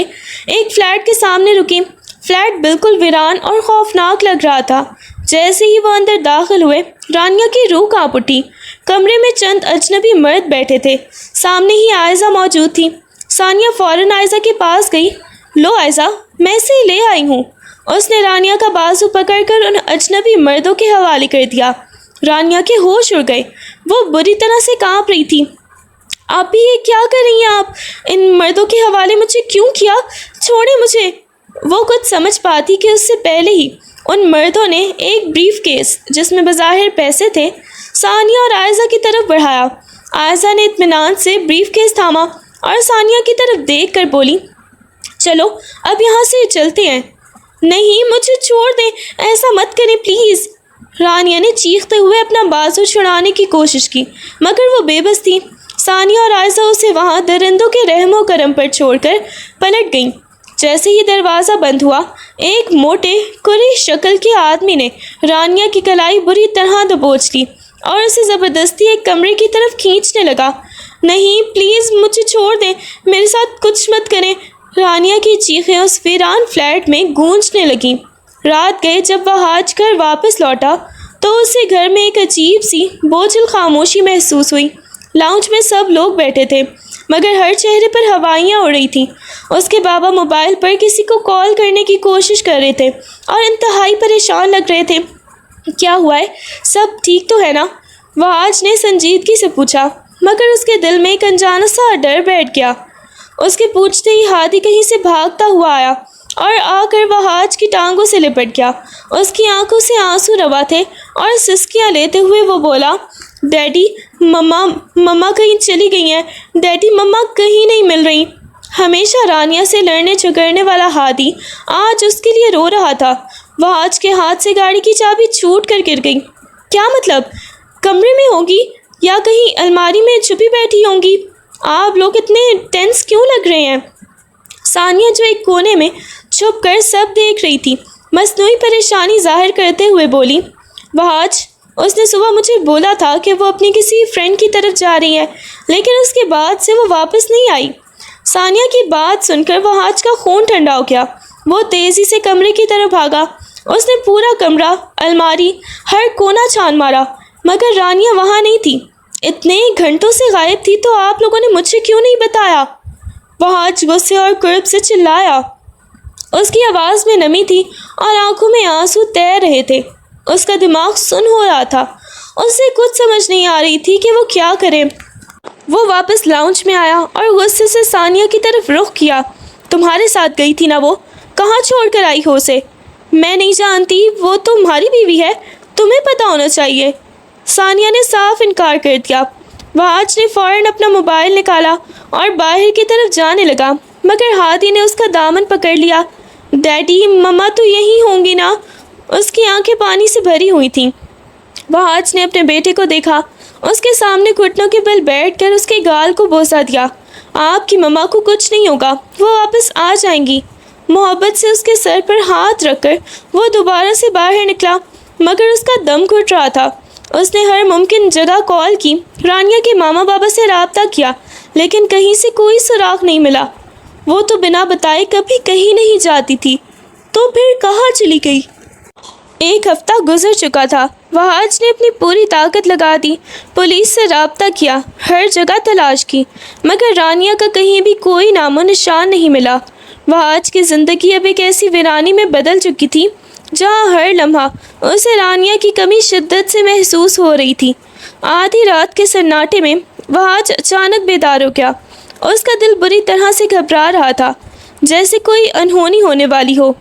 ایک فلیٹ کے سامنے رکی۔ فلیٹ بالکل ویران اور خوفناک لگ رہا تھا۔ جیسے ہی وہ اندر داخل ہوئے، رانیہ کی روح کانپ اٹھی۔ کمرے میں چند اجنبی مرد بیٹھے تھے، سامنے ہی عائزہ موجود تھی۔ ثانیہ فوراً عائزہ کے پاس گئی۔ لو عائزہ، میں اسے لے آئی ہوں۔ اس نے رانیہ کا بازو پکڑ کر ان اجنبی مردوں کے حوالے کر دیا۔ رانیہ کے ہوش اڑ گئے، وہ بری طرح سے کانپ رہی تھی۔ آپ یہ کیا کر رہی ہیں؟ آپ ان مردوں کے حوالے مجھے کیوں کیا؟ چھوڑیں مجھے۔ وہ کچھ سمجھ پاتی کہ اس سے پہلے ہی ان مردوں نے ایک بریف کیس جس میں بظاہر پیسے تھے ثانیہ اور عائزہ کی طرف بڑھایا۔ عائزہ نے اطمینان سے بریف کیس تھاما اور ثانیہ کی طرف دیکھ کر بولی، چلو اب یہاں سے چلتے ہیں۔ نہیں، مجھے چھوڑ دیں، ایسا مت کریں پلیز۔ رانیہ نے چیختے ہوئے اپنا بازو چھڑانے کی کوشش کی، مگر وہ بے بس تھی۔ ثانیہ اور عائزہ اسے وہاں درندوں کے رحم و کرم پر چھوڑ کر پلٹ گئیں۔ جیسے ہی دروازہ بند ہوا، ایک موٹے کری شکل کے آدمی نے رانیہ کی کلائی بری طرح دبوچ لی اور اسے زبردستی ایک کمرے کی طرف کھینچنے لگا۔ نہیں پلیز مجھے چھوڑ دیں، میرے ساتھ کچھ مت کریں۔ رانیہ کی چیخیں اس ویران فلیٹ میں گونجنے لگیں۔ رات گئے جب وہ حاج گھر واپس لوٹا تو اسے گھر میں ایک عجیب سی بوجھل خاموشی محسوس ہوئی۔ لاؤنج میں سب لوگ بیٹھے تھے، مگر ہر چہرے پر ہوائیاں اڑ رہی تھیں۔ اس کے بابا موبائل پر کسی کو کال کرنے کی کوشش کر رہے تھے اور انتہائی پریشان لگ رہے تھے۔ کیا ہوا ہے؟ سب ٹھیک تو ہے نا؟ وہاج نے سنجیدگی سے پوچھا، مگر اس کے دل میں ایک انجانا سا ڈر بیٹھ گیا۔ اس کے پوچھتے ہی ہادی کہیں سے بھاگتا ہوا آیا اور آ کر وہاج کی ٹانگوں سے لپٹ گیا۔ اس کی آنکھوں سے آنسو روا تھے اور سسکیاں لیتے ہوئے وہ بولا، ڈیڈی، مما کہیں چلی گئی ہیں، ڈیڈی مما کہیں نہیں مل رہی۔ ہمیشہ رانیہ سے لڑنے جھگڑنے والا ہادی آج اس کے لیے رو رہا تھا۔ وہاج کے ہاتھ سے گاڑی کی چابی چھوٹ کر گر گئی۔ کیا مطلب؟ کمرے میں ہوگی یا کہیں الماری میں چھپی بیٹھی ہوں گی؟ آپ لوگ اتنے ٹینس کیوں لگ رہے ہیں؟ ثانیہ جو ایک کونے میں چھپ کر سب دیکھ رہی تھی، مصنوعی پریشانی ظاہر کرتے ہوئے بولی، وہاج، اس نے صبح مجھے بولا تھا کہ وہ اپنی کسی فرینڈ کی طرف جا رہی ہے، لیکن اس کے بعد سے وہ واپس نہیں آئی۔ ثانیہ کی بات سن کر وہاج کا خون ٹھنڈا ہو گیا۔ وہ تیزی سے کمرے کی طرف بھاگا۔ اس نے پورا کمرہ، الماری، ہر کونا چھان مارا، مگر رانیہ وہاں نہیں تھی۔ اتنے گھنٹوں سے غائب تھی تو آپ لوگوں نے مجھے کیوں نہیں بتایا؟ وہاج غصے اور کرب سے چلایا۔ اس کی آواز میں نمی تھی اور آنکھوں میں آنسو تیر رہے تھے۔ اس کا دماغ سن ہو رہا تھا۔ اسے کچھ سمجھ نہیں آ رہی تھی کہ وہ کیا کرے۔ وہ واپس لاؤنج میں آیا اور غصے سے ثانیہ کی طرف رخ کیا۔ تمہارے ساتھ گئی تھی نا وہ؟ کہاں چھوڑ کر آئی ہو اسے؟ میں نہیں جانتی، وہ تمہاری بیوی ہے، تمہیں پتہ ہونا چاہیے۔ ثانیہ نے صاف انکار کر دیا۔ وہاج نے فوراً اپنا موبائل نکالا اور باہر کی طرف جانے لگا، مگر ہادی نے اس کا دامن پکڑ لیا۔ ڈیڈی، مما تو یہی ہوں گی نا؟ اس کی آنکھیں پانی سے بھری ہوئی تھیں۔ وہاج نے اپنے بیٹے کو دیکھا، اس کے سامنے گھٹنوں کے بل بیٹھ کر اس کے گال کو بوسہ دیا۔ آپ کی مما کو کچھ نہیں ہوگا، وہ واپس آ جائیں گی۔ محبت سے اس کے سر پر ہاتھ رکھ کر وہ دوبارہ سے باہر نکلا، مگر اس کا دم گھٹ رہا تھا۔ اس نے ہر ممکن جگہ کال کی، رانیہ کے ماما بابا سے رابطہ کیا، لیکن کہیں سے کوئی سراغ نہیں ملا۔ وہ تو بنا بتائے کبھی کہیں نہیں جاتی تھی، تو پھر کہاں چلی گئی؟ ایک ہفتہ گزر چکا تھا۔ وہاج نے اپنی پوری طاقت لگا دی، پولیس سے رابطہ کیا، ہر جگہ تلاش کی، مگر رانیہ کا کہیں بھی کوئی نام و نشان نہیں ملا۔ وہاج کی زندگی اب ایک ایسی ویرانی میں بدل چکی تھی جہاں ہر لمحہ اسے رانیہ کی کمی شدت سے محسوس ہو رہی تھی۔ آدھی رات کے سناٹے میں وہاج اچانک بیدار ہو گیا۔ اس کا دل بری طرح سے گھبرا رہا تھا، جیسے کوئی انہونی ہونے والی ہو۔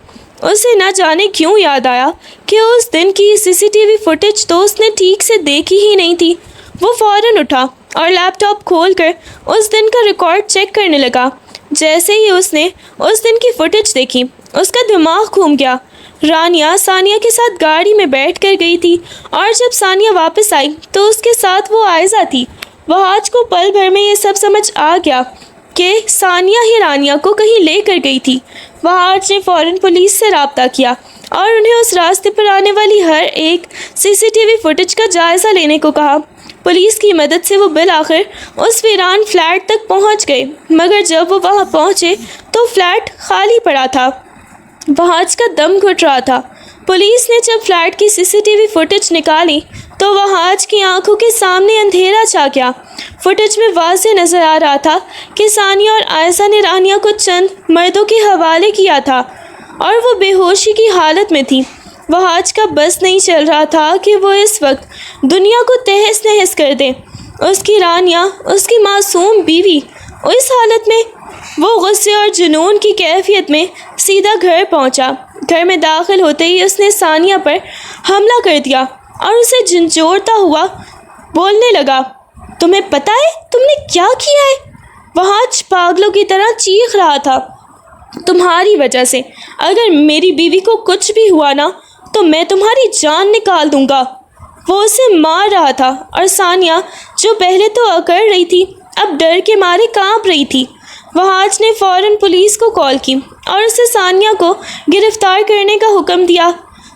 اسے نہ جانے کیوں یاد آیا کہ اس دن کی CCTV فوٹیج تو اس نے ٹھیک سے دیکھی ہی نہیں تھی۔ وہ فوراً اٹھا، اور لیپ ٹاپ کھول کر اس دن کا ریکارڈ چیک کرنے لگا۔ جیسے ہی اس نے اس دن کی فوٹیج دیکھی اس کا دماغ گھوم گیا۔ رانیہ ثانیہ کے ساتھ گاڑی میں بیٹھ کر گئی تھی اور جب ثانیہ واپس آئی تو اس کے ساتھ وہ عائزہ تھی۔ وہاج کو پل بھر میں یہ سب سمجھ آ گیا کہ ثانیہ ہی رانیہ کو کہیں لے کر گئی تھی۔ وہاج نے فوراً پولیس سے رابطہ کیا اور انہیں اس راستے پر آنے والی ہر ایک CCTV فوٹیج کا جائزہ لینے کو کہا۔ پولیس کی مدد سے وہ بالآخر اس ویران فلیٹ تک پہنچ گئے، مگر جب وہ وہاں پہنچے تو فلیٹ خالی پڑا تھا۔ وہاج کا دم گھٹ رہا تھا۔ پولیس نے جب فلیٹ کی CCTV فوٹیج نکالی تو وہاج کی آنکھوں کے سامنے اندھیرا چھا گیا۔ فوٹیج میں واضح نظر آ رہا تھا کہ ثانیہ اور عائزہ نے رانیہ کو چند مردوں کے حوالے کیا تھا اور وہ بے ہوشی کی حالت میں تھی۔ وہاج کا بس نہیں چل رہا تھا کہ وہ اس وقت دنیا کو تہس نہس کر دے۔ اس کی رانیہ، اس کی معصوم بیوی، اس حالت میں وہ غصے اور جنون کی کیفیت میں سیدھا گھر پہنچا۔ گھر میں داخل ہوتے ہی اس نے ثانیہ پر حملہ کر دیا اور اسے جھنجھوڑتا ہوا بولنے لگا، تمہیں پتہ ہے تم نے کیا کیا ہے؟ وہاج پاگلوں کی طرح چیخ رہا تھا، تمہاری وجہ سے اگر میری بیوی کو کچھ بھی ہوا نا تو میں تمہاری جان نکال دوں گا۔ وہ اسے مار رہا تھا اور ثانیہ جو پہلے تو اکڑ رہی تھی اب ڈر کے مارے کانپ رہی تھی۔ وہاج نے فوراً پولیس کو کال کی اور اسے ثانیہ کو گرفتار کرنے کا حکم دیا۔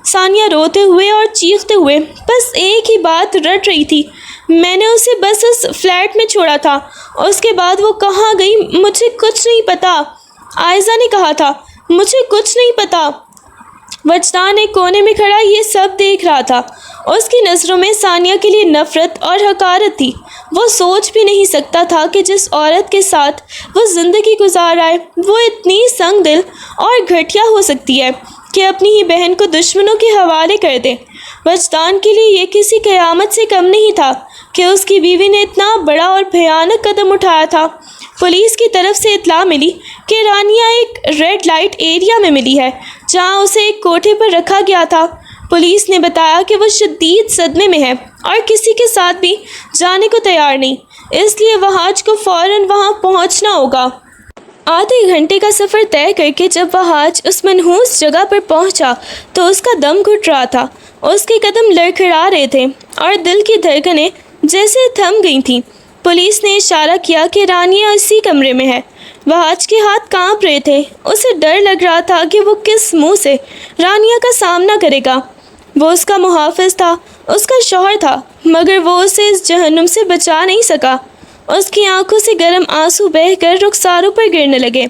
ثانیہ روتے ہوئے اور چیختے ہوئے بس ایک ہی بات رٹ رہی تھی، میں نے اسے بس اس فلیٹ میں چھوڑا تھا، اس کے بعد وہ کہاں گئی مجھے کچھ نہیں پتا۔ عائزہ نے کہا تھا مجھے کچھ نہیں پتا۔ وجدان ایک کونے میں کھڑا یہ سب دیکھ رہا تھا۔ اس کی نظروں میں ثانیہ کے لیے نفرت اور حقارت تھی۔ وہ سوچ بھی نہیں سکتا تھا کہ جس عورت کے ساتھ وہ زندگی گزار رہا ہے وہ اتنی سنگ دل اور گھٹیا ہو سکتی ہے کہ اپنی ہی بہن کو دشمنوں کے حوالے کر دے۔ وجدان کے لیے یہ کسی قیامت سے کم نہیں تھا کہ اس کی بیوی نے اتنا بڑا اور بھیانک قدم اٹھایا تھا۔ پولیس کی طرف سے اطلاع ملی کہ رانیہ ایک ریڈ لائٹ ایریا میں ملی ہے جہاں اسے ایک کوٹھے پر رکھا گیا تھا۔ پولیس نے بتایا کہ وہ شدید صدمے میں ہے اور کسی کے ساتھ بھی جانے کو تیار نہیں، اس لیے وہاج کو فوراً وہاں پہنچنا ہوگا۔ آدھے گھنٹے کا سفر طے کر کے جب وہاج اس منحوس جگہ پر پہنچا تو اس کا دم گھٹ رہا تھا، اس کے قدم لڑکھڑا رہے تھے اور دل کی دھڑکنیں جیسے تھم گئی تھیں۔ پولیس نے اشارہ کیا کہ رانیہ اسی کمرے میں ہے۔ وہاج کے ہاتھ کانپ رہے تھے، اسے ڈر لگ رہا تھا کہ وہ کس منہ سے رانیہ کا سامنا کرے گا۔ وہ اس کا محافظ تھا، اس کا شوہر تھا، مگر وہ اسے اس جہنم سے بچا نہیں سکا۔ اس کی آنکھوں سے گرم آنسو بہہ کر رخساروں پر گرنے لگے۔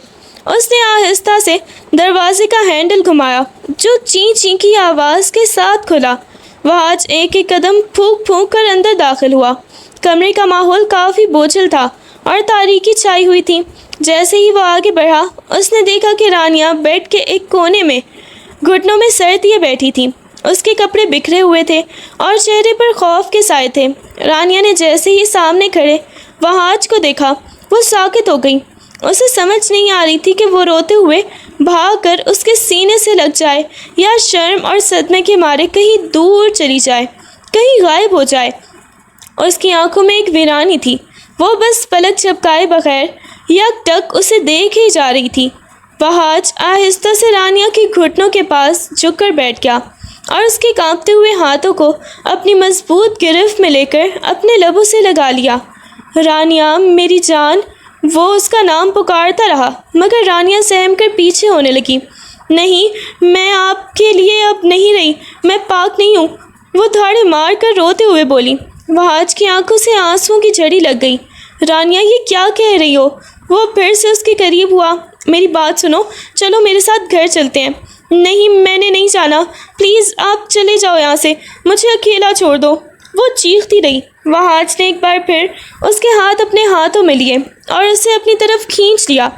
اس نے آہستہ سے دروازے کا ہینڈل گھمایا جو چیں چیں کی آواز کے ساتھ کھلا۔ وہاج ایک ایک قدم پھونک پھونک کر اندر داخل ہوا۔ کمرے کا ماحول کافی بوجھل تھا اور تاریکی چھائی ہوئی تھی۔ جیسے ہی وہ آگے بڑھا اس نے دیکھا کہ رانیہ بیڈ کے ایک کونے میں گھٹنوں میں سر دیے بیٹھی تھی۔ اس کے کپڑے بکھرے ہوئے تھے اور چہرے پر خوف کے سائے تھے۔ رانیہ نے جیسے ہی سامنے کھڑے وہاج کو دیکھا وہ ساکت ہو گئی۔ اسے سمجھ نہیں آ رہی تھی کہ وہ روتے ہوئے بھاگ کر اس کے سینے سے لگ جائے یا شرم اور صدمے کے مارے کہیں دور چلی جائے، کہیں غائب ہو جائے۔ اس کی آنکھوں میں ایک ویرانی تھی، وہ بس پلک جھپکائے بغیر یک ٹک اسے دیکھے جا رہی تھی۔ وہاج آہستہ سے رانیہ کے گھٹنوں کے پاس جھک کر بیٹھ گیا اور اس کے کانپتے ہوئے ہاتھوں کو اپنی مضبوط گرفت میں لے کر اپنے لبوں سے لگا لیا۔ رانیہ میری جان، وہ اس کا نام پکارتا رہا مگر رانیہ سہم کر پیچھے ہونے لگی۔ نہیں، میں آپ کے لیے اب نہیں رہی، میں پاک نہیں ہوں، وہ دھاڑے مار کر روتے ہوئے بولی۔ وہاج کی آنکھوں سے آنسوؤں کی جھڑی لگ گئی۔ رانیہ یہ کیا کہہ رہی ہو؟ وہ پھر سے اس کے قریب ہوا۔ میری بات سنو، چلو میرے ساتھ گھر چلتے ہیں۔ نہیں، میں نے نہیں جانا، پلیز آپ چلے جاؤ یہاں سے، مجھے اکیلا چھوڑ دو، وہ چیختی رہی۔ وہاج نے ایک بار پھر اس کے ہاتھ اپنے ہاتھوں میں لیے اور اسے اپنی طرف کھینچ لیا۔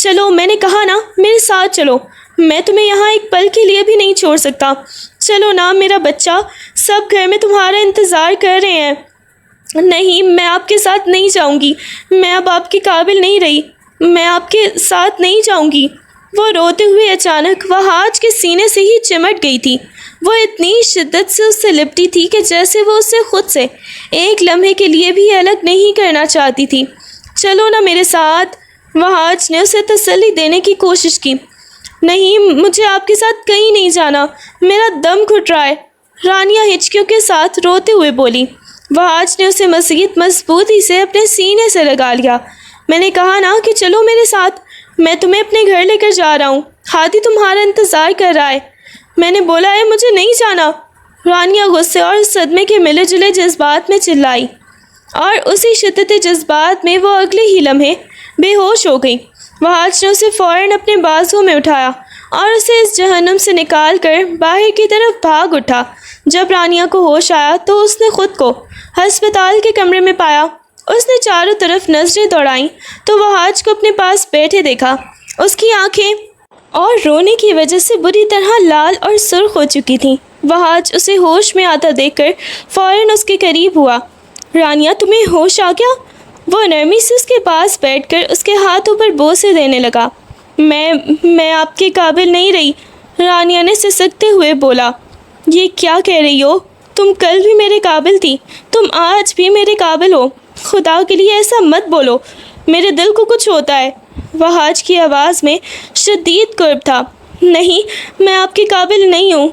چلو، میں نے کہا نا، میرے ساتھ چلو، میں تمہیں یہاں ایک پل کے لیے بھی نہیں چھوڑ سکتا۔ چلو نا میرا بچہ، سب گھر میں تمہارا انتظار کر رہے ہیں۔ نہیں، میں آپ کے ساتھ نہیں جاؤں گی، میں اب آپ کے قابل نہیں رہی، میں آپ کے ساتھ نہیں جاؤں گی۔ وہ روتے ہوئے اچانک وہاج کے سینے سے ہی چمٹ گئی تھی۔ وہ اتنی شدت سے اس سے لپٹی تھی کہ جیسے وہ اسے خود سے ایک لمحے کے لیے بھی الگ نہیں کرنا چاہتی تھی۔ چلو نا میرے ساتھ، وہاج نے اسے تسلی دینے کی کوشش کی۔ نہیں، مجھے آپ کے ساتھ کہیں نہیں جانا، میرا دم گھٹ رہا ہے، رانیہ ہچکیوں کے ساتھ روتے ہوئے بولی۔ وہاج نے اسے مزید مضبوطی سے اپنے سینے سے لگا لیا۔ میں نے کہا نا کہ چلو میرے ساتھ، میں تمہیں اپنے گھر لے کر جا رہا ہوں، ہادی تمہارا انتظار کر رہا ہے۔ میں نے بولا ہے مجھے نہیں جانا، رانیہ غصے اور صدمے کے ملے جلے جذبات میں چلائی، اور اسی شدت جذبات میں وہ اگلے ہی لمحے بے ہوش ہو گئی۔ وہاج نے اسے فوراً اپنے بازو میں اٹھایا اور اسے اس جہنم سے نکال کر باہر کی طرف بھاگ اٹھا۔ جب رانیہ کو ہوش آیا تو اس نے خود کو ہسپتال کے کمرے میں پایا۔ اس نے چاروں طرف نظریں دوڑائیں تو وہاج کو اپنے پاس بیٹھے دیکھا۔ اس کی آنکھیں اور رونے کی وجہ سے بری طرح لال اور سرخ ہو چکی تھیں۔ وہاج اسے ہوش میں آتا دیکھ کر فوراً اس کے قریب ہوا۔ رانیہ، تمہیں ہوش آ گیا؟ وہ نرمی سے اس کے پاس بیٹھ کر اس کے ہاتھوں پر بوسے دینے لگا۔ میں آپ کے قابل نہیں رہی، رانیہ نے سسکتے ہوئے بولا۔ یہ کیا کہہ رہی ہو؟ تم کل بھی میرے قابل تھی، تم آج بھی میرے قابل ہو، خدا کے لیے ایسا مت بولو، میرے دل کو کچھ ہوتا ہے۔ وہاج کی آواز میں شدید کرب تھا۔ نہیں، میں آپ کے قابل نہیں ہوں،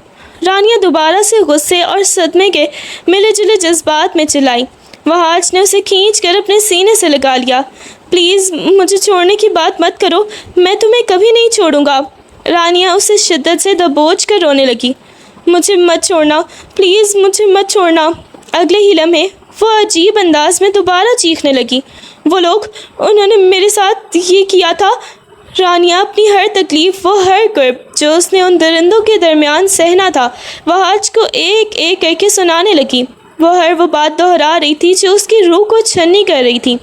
رانیہ دوبارہ سے غصے اور صدمے کے ملے جلے جذبات میں چلائی۔ وہاج نے اسے کھینچ کر اپنے سینے سے لگا لیا۔ پلیز مجھے چھوڑنے کی بات مت کرو، میں تمہیں کبھی نہیں چھوڑوں گا۔ رانیہ اسے شدت سے دبوچ کر رونے لگی۔ مجھے مت چھوڑنا، پلیز مجھے مت چھوڑنا۔ اگلے ہی لمحے وہ عجیب انداز میں دوبارہ چیخنے لگی۔ وہ لوگ، انہوں نے میرے ساتھ یہ کیا تھا۔ رانیہ اپنی ہر تکلیف، وہ ہر کرب جو اس نے ان درندوں کے درمیان سہنا تھا، وہاج کو ایک ایک کر کے سنانے لگی۔ وہ بات دہرا رہی تھی جو اس کی روح کو چھنی کر رہی تھی،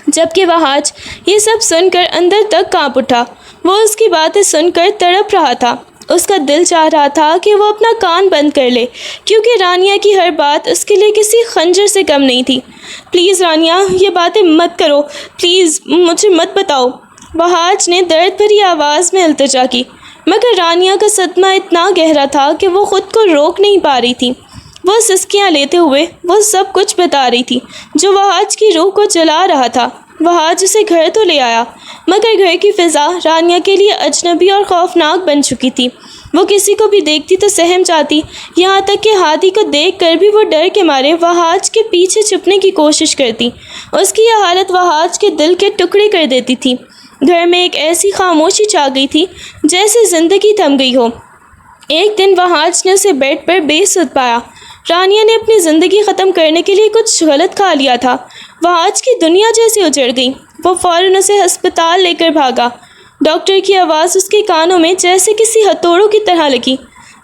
جبکہ وہاج یہ سب سن کر اندر تک کانپ اٹھا۔ وہ اس کی باتیں سن کر تڑپ رہا تھا۔ اس کا دل چاہ رہا تھا کہ وہ اپنا کان بند کر لے، کیونکہ رانیہ کی ہر بات اس کے لیے کسی خنجر سے کم نہیں تھی۔ پلیز رانیہ، یہ باتیں مت کرو، پلیز مجھے مت بتاؤ، وہاج نے درد بھری آواز میں التجا کی، مگر رانیہ کا صدمہ اتنا گہرا تھا کہ وہ خود کو روک نہیں پا رہی تھی۔ وہ سسکیاں لیتے ہوئے وہ سب کچھ بتا رہی تھی جو وہاج کی روح کو جلا رہا تھا۔ وہاج اسے گھر تو لے آیا، مگر گھر کی فضا رانیہ کے لیے اجنبی اور خوفناک بن چکی تھی۔ وہ کسی کو بھی دیکھتی تو سہم جاتی، یہاں تک کہ ہادی کو دیکھ کر بھی وہ ڈر کے مارے وہاج کے پیچھے چھپنے کی کوشش کرتی۔ اس کی یہ حالت وہاج کے دل کے ٹکڑے کر دیتی تھی۔ گھر میں ایک ایسی خاموشی چھا گئی تھی جیسے زندگی تھم گئی ہو۔ ایک دن وہاج نے اسے بیڈ پر بے سد پایا۔ رانیہ نے اپنی زندگی ختم کرنے کے لیے کچھ غلط کھا لیا تھا۔ وہاج کی دنیا جیسی اجڑ گئی۔ وہ فوراً اسے ہسپتال لے کر بھاگا۔ ڈاکٹر کی آواز اس کے کانوں میں جیسے کسی ہتھوڑوں کی طرح لگی۔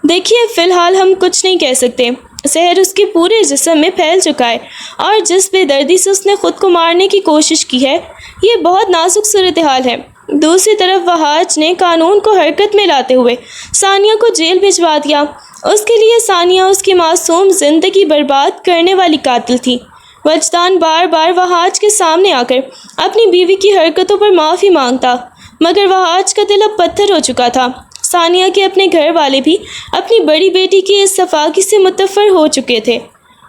دیکھیے، فی الحال ہم کچھ نہیں کہہ سکتے، زہر اس کے پورے جسم میں پھیل چکا ہے، اور جس بے دردی سے اس نے خود کو مارنے کی کوشش کی ہے، یہ بہت نازک صورتحال ہے۔ دوسری طرف وہاج نے قانون کو حرکت میں لاتے ہوئے ثانیہ کو جیل بھجوا دیا۔ اس کے لیے ثانیہ اس کی معصوم زندگی برباد کرنے والی قاتل تھی۔ وجدان بار بار وہاج کے سامنے آ کر اپنی بیوی کی حرکتوں پر معافی مانگتا، مگر وہاج کا دل اب پتھر ہو چکا تھا۔ ثانیہ کے اپنے گھر والے بھی اپنی بڑی بیٹی کی اس صفاقی سے متفر ہو چکے تھے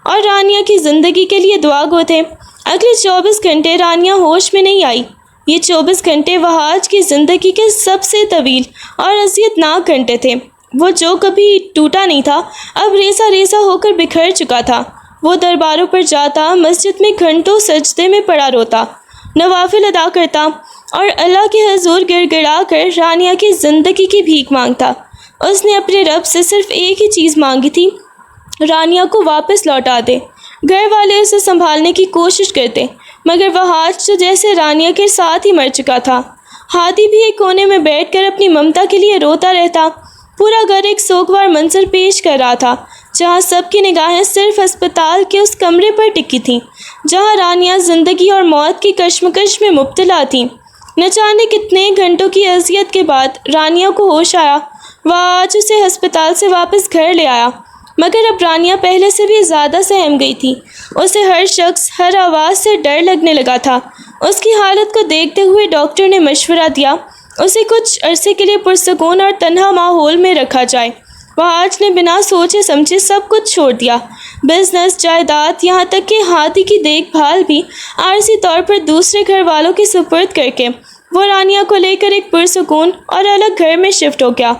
اور رانیہ کی زندگی کے لیے دعا گو تھے۔ اگلے 24 گھنٹے رانیہ ہوش میں نہیں آئی۔ یہ 24 گھنٹے وہاج کی زندگی کے سب سے طویل اور اذیت ناک گھنٹے تھے۔ وہ جو کبھی ٹوٹا نہیں تھا، اب ریزہ ریزہ ہو کر بکھر چکا تھا۔ وہ درباروں پر جاتا، مسجد میں گھنٹوں سجدے میں پڑا روتا، نوافل ادا کرتا اور اللہ کے حضور گڑ گڑا کر رانیہ کی زندگی کی بھیک مانگتا۔ اس نے اپنے رب سے صرف ایک ہی چیز مانگی تھی، رانیہ کو واپس لوٹا دے۔ گھر والے اسے سنبھالنے کی کوشش کرتے، مگر وہاج تو جیسے رانیہ کے ساتھ ہی مر چکا تھا۔ ہادی بھی ایک کونے میں بیٹھ کر اپنی ممتا کے لیے روتا رہتا۔ پورا گھر ایک سوگوار منظر پیش کر رہا تھا، جہاں سب کی نگاہیں صرف ہسپتال کے اس کمرے پر ٹکی تھیں جہاں رانیہ زندگی اور موت کی کشمکش میں مبتلا تھی۔ نہ جانے کتنے گھنٹوں کی اذیت کے بعد رانیہ کو ہوش آیا۔ وہ آج اسے ہسپتال سے واپس گھر لے آیا، مگر اب رانیہ پہلے سے بھی زیادہ سہم گئی تھی۔ اسے ہر شخص، ہر آواز سے ڈر لگنے لگا تھا۔ اس کی حالت کو دیکھتے ہوئے ڈاکٹر نے مشورہ دیا اسے کچھ عرصے کے لیے پرسکون اور تنہا ماحول میں رکھا جائے۔ وہاج نے بنا سوچے سمجھے سب کچھ چھوڑ دیا، بزنس، جائیداد، یہاں تک کہ ہاتھی کی دیکھ بھال بھی عارضی طور پر دوسرے گھر والوں کے سپرد کر کے وہ رانیہ کو لے کر ایک پرسکون اور الگ گھر میں شفٹ ہو گیا۔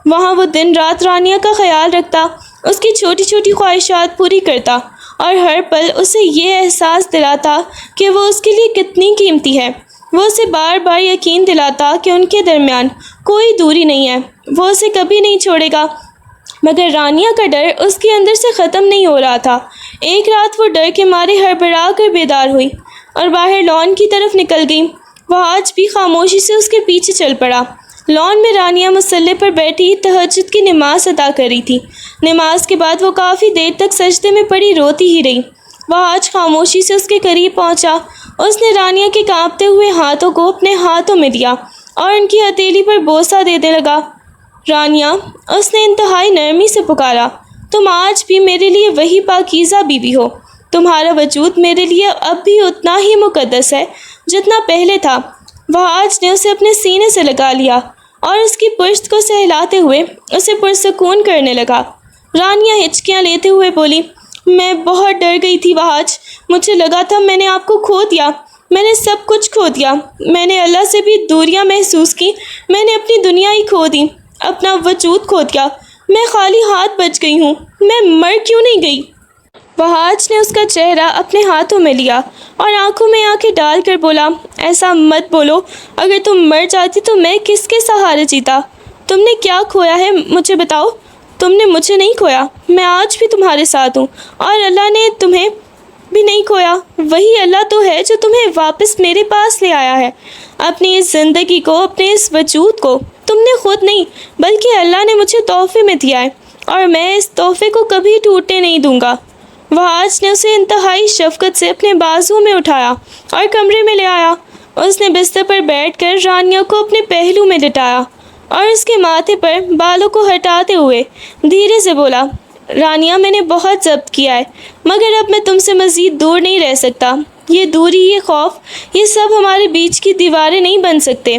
وہاں وہ دن رات رانیہ کا خیال رکھتا، اس کی چھوٹی چھوٹی خواہشات پوری کرتا اور ہر پل اسے یہ احساس دلاتا کہ وہ اس کے لیے کتنی قیمتی ہے۔ وہ اسے بار بار یقین دلاتا کہ ان کے درمیان کوئی دوری نہیں ہے، وہ اسے کبھی نہیں چھوڑے گا۔ مگر رانیہ کا ڈر اس کے اندر سے ختم نہیں ہو رہا تھا۔ ایک رات وہ ڈر کے مارے ہڑبڑا کر بیدار ہوئی اور باہر لان کی طرف نکل گئی۔ وہ آج بھی خاموشی سے اس کے پیچھے چل پڑا۔ لان میں رانیہ مصلے پر بیٹھی تہجد کی نماز ادا کر رہی تھی۔ نماز کے بعد وہ کافی دیر تک سجدے میں پڑی روتی ہی رہی۔ وہ آج خاموشی سے اس کے قریب پہنچا۔ اس نے رانیہ کے کانپتے ہوئے ہاتھوں کو اپنے ہاتھوں میں لیا اور ان کی ہتھیلی پر بوسہ دینے لگا۔ رانیہ، اس نے انتہائی نرمی سے پکارا، تم آج بھی میرے لیے وہی پاکیزہ بیوی ہو۔ تمہارا وجود میرے لیے اب بھی اتنا ہی مقدس ہے جتنا پہلے تھا۔ وہاج نے اسے اپنے سینے سے لگا لیا اور اس کی پشت کو سہلاتے ہوئے اسے پرسکون کرنے لگا۔ رانیہ ہچکیاں لیتے ہوئے بولی، میں بہت ڈر گئی تھی وہاج، مجھے لگا تھا میں نے آپ کو کھو دیا، میں نے سب کچھ کھو دیا، میں نے اللہ سے بھی دوریاں محسوس کی، میں نے اپنی دنیا ہی کھو دی، اپنا وجود کھو دیا، میں خالی ہاتھ بچ گئی ہوں، میں مر کیوں نہیں گئی؟ وہاج نے اس کا چہرہ اپنے ہاتھوں میں لیا اور آنکھوں میں آنکھیں ڈال کر بولا، ایسا مت بولو، اگر تم مر جاتی تو میں کس کے سہارے جیتا؟ تم نے کیا کھویا ہے مجھے بتاؤ؟ تم نے مجھے نہیں کھویا، میں آج بھی تمہارے ساتھ ہوں اور اللہ نے تمہیں بھی نہیں کھویا۔ وہی اللہ تو ہے جو تمہیں واپس میرے پاس لے آیا ہے، اپنی اس زندگی کو، اپنے اس وجود کو تم نے خود نہیں بلکہ اللہ نے مجھے تحفے میں دیا ہے اور میں اس تحفے کو کبھی ٹوٹنے نہیں دوں گا۔ وہاج نے اسے انتہائی شفقت سے اپنے بازو میں اٹھایا اور کمرے میں لے آیا۔ اس نے بستر پر بیٹھ کر رانیہ کو اپنے پہلو میں لٹایا اور اس کے ماتھے پر بالوں کو ہٹاتے ہوئے دھیرے سے بولا، رانیہ، میں نے بہت ضبط کیا ہے مگر اب میں تم سے مزید دور نہیں رہ سکتا۔ یہ دوری، یہ خوف، یہ سب ہمارے بیچ کی دیواریں نہیں بن سکتے۔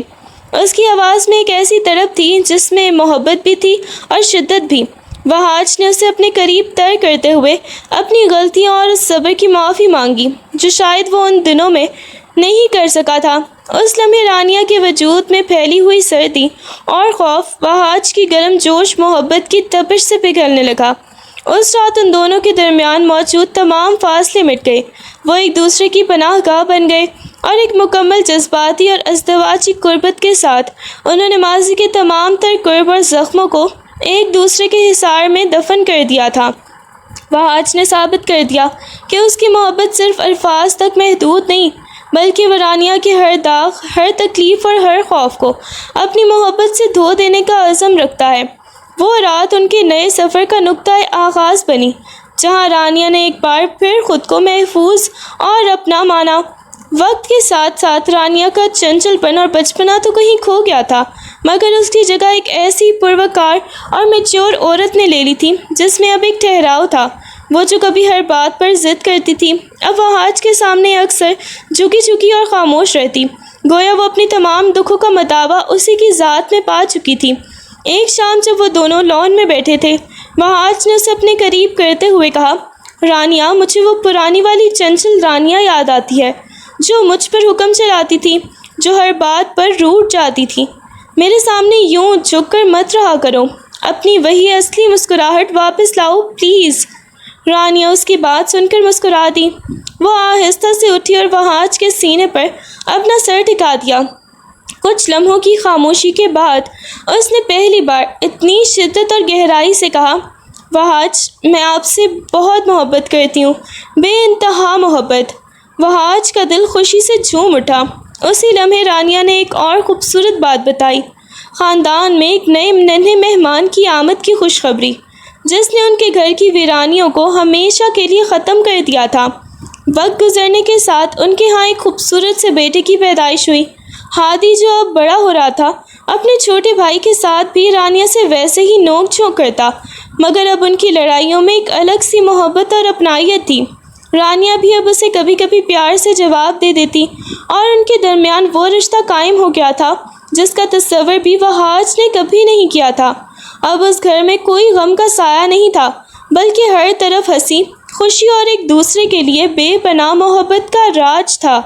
اس کی آواز میں ایک ایسی تڑپ تھی جس میں محبت بھی تھی اور شدت بھی۔ وہاج نے اسے اپنے قریب تر کرتے ہوئے اپنی غلطیوں اور اس صبر کی معافی مانگی جو شاید وہ ان دنوں میں نہیں کر سکا تھا۔ اس لمحے رانیہ کے وجود میں پھیلی ہوئی سردی اور خوف وہاج کی گرم جوش محبت کی تپش سے پگھلنے لگا۔ اس رات ان دونوں کے درمیان موجود تمام فاصلے مٹ گئے۔ وہ ایک دوسرے کی پناہ گاہ بن گئے اور ایک مکمل جذباتی اور ازدواجی قربت کے ساتھ انہوں نے ماضی کے تمام تر قرب اور زخموں کو ایک دوسرے کے حصار میں دفن کر دیا تھا۔ وہاج نے ثابت کر دیا کہ اس کی محبت صرف الفاظ تک محدود نہیں بلکہ وہ رانیہ کے ہر داغ، ہر تکلیف اور ہر خوف کو اپنی محبت سے دھو دینے کا عزم رکھتا ہے۔ وہ رات ان کے نئے سفر کا نقطۂ آغاز بنی جہاں رانیہ نے ایک بار پھر خود کو محفوظ اور اپنا مانا۔ وقت کے ساتھ ساتھ رانیہ کا چنچل پن اور بچپنا تو کہیں کھو گیا تھا مگر اس کی جگہ ایک ایسی پروکار اور میچور عورت نے لے لی تھی جس میں اب ایک ٹھہراؤ تھا۔ وہ جو کبھی ہر بات پر ضد کرتی تھی اب وہاج کے سامنے اکثر جھکی جھکی اور خاموش رہتی، گویا وہ اپنی تمام دکھوں کا متاوا اسی کی ذات میں پا چکی تھی۔ ایک شام جب وہ دونوں لان میں بیٹھے تھے، وہاج نے اسے اپنے قریب کرتے ہوئے کہا، رانیہ، مجھے وہ پرانی والی چنچل رانیہ یاد آتی ہے جو مجھ پر حکم چلاتی تھی، جو ہر بات پر روٹھ جاتی تھی۔ میرے سامنے یوں جھک کر مت رہا کرو، اپنی وہی اصلی مسکراہٹ واپس لاؤ پلیز۔ رانیہ اس کی بات سن کر مسکرا دی۔ وہ آہستہ سے اٹھی اور وہاج کے سینے پر اپنا سر ٹکا دیا۔ کچھ لمحوں کی خاموشی کے بعد اس نے پہلی بار اتنی شدت اور گہرائی سے کہا، وہاج، میں آپ سے بہت محبت کرتی ہوں، بے انتہا محبت۔ وہاج کا دل خوشی سے جھوم اٹھا۔ اسی لمحے رانیہ نے ایک اور خوبصورت بات بتائی، خاندان میں ایک نئے ننھے مہمان کی آمد کی خوشخبری جس نے ان کے گھر کی ویرانیوں کو ہمیشہ کے لیے ختم کر دیا تھا۔ وقت گزرنے کے ساتھ ان کے ہاں ایک خوبصورت سے بیٹے کی پیدائش ہوئی۔ ہادی جو اب بڑا ہو رہا تھا اپنے چھوٹے بھائی کے ساتھ بھی رانیہ سے ویسے ہی نوک جھونک کرتا مگر اب ان کی لڑائیوں میں ایک الگ سی محبت اور اپنائیت تھی۔ رانیہ بھی اب اسے کبھی کبھی پیار سے جواب دے دیتی اور ان کے درمیان وہ رشتہ قائم ہو گیا تھا جس کا تصور بھی وہاج نے کبھی نہیں کیا تھا۔ اب اس گھر میں کوئی غم کا سایہ نہیں تھا، بلکہ ہر طرف ہنسی، خوشی اور ایک دوسرے کے لیے بے پناہ محبت کا راج تھا۔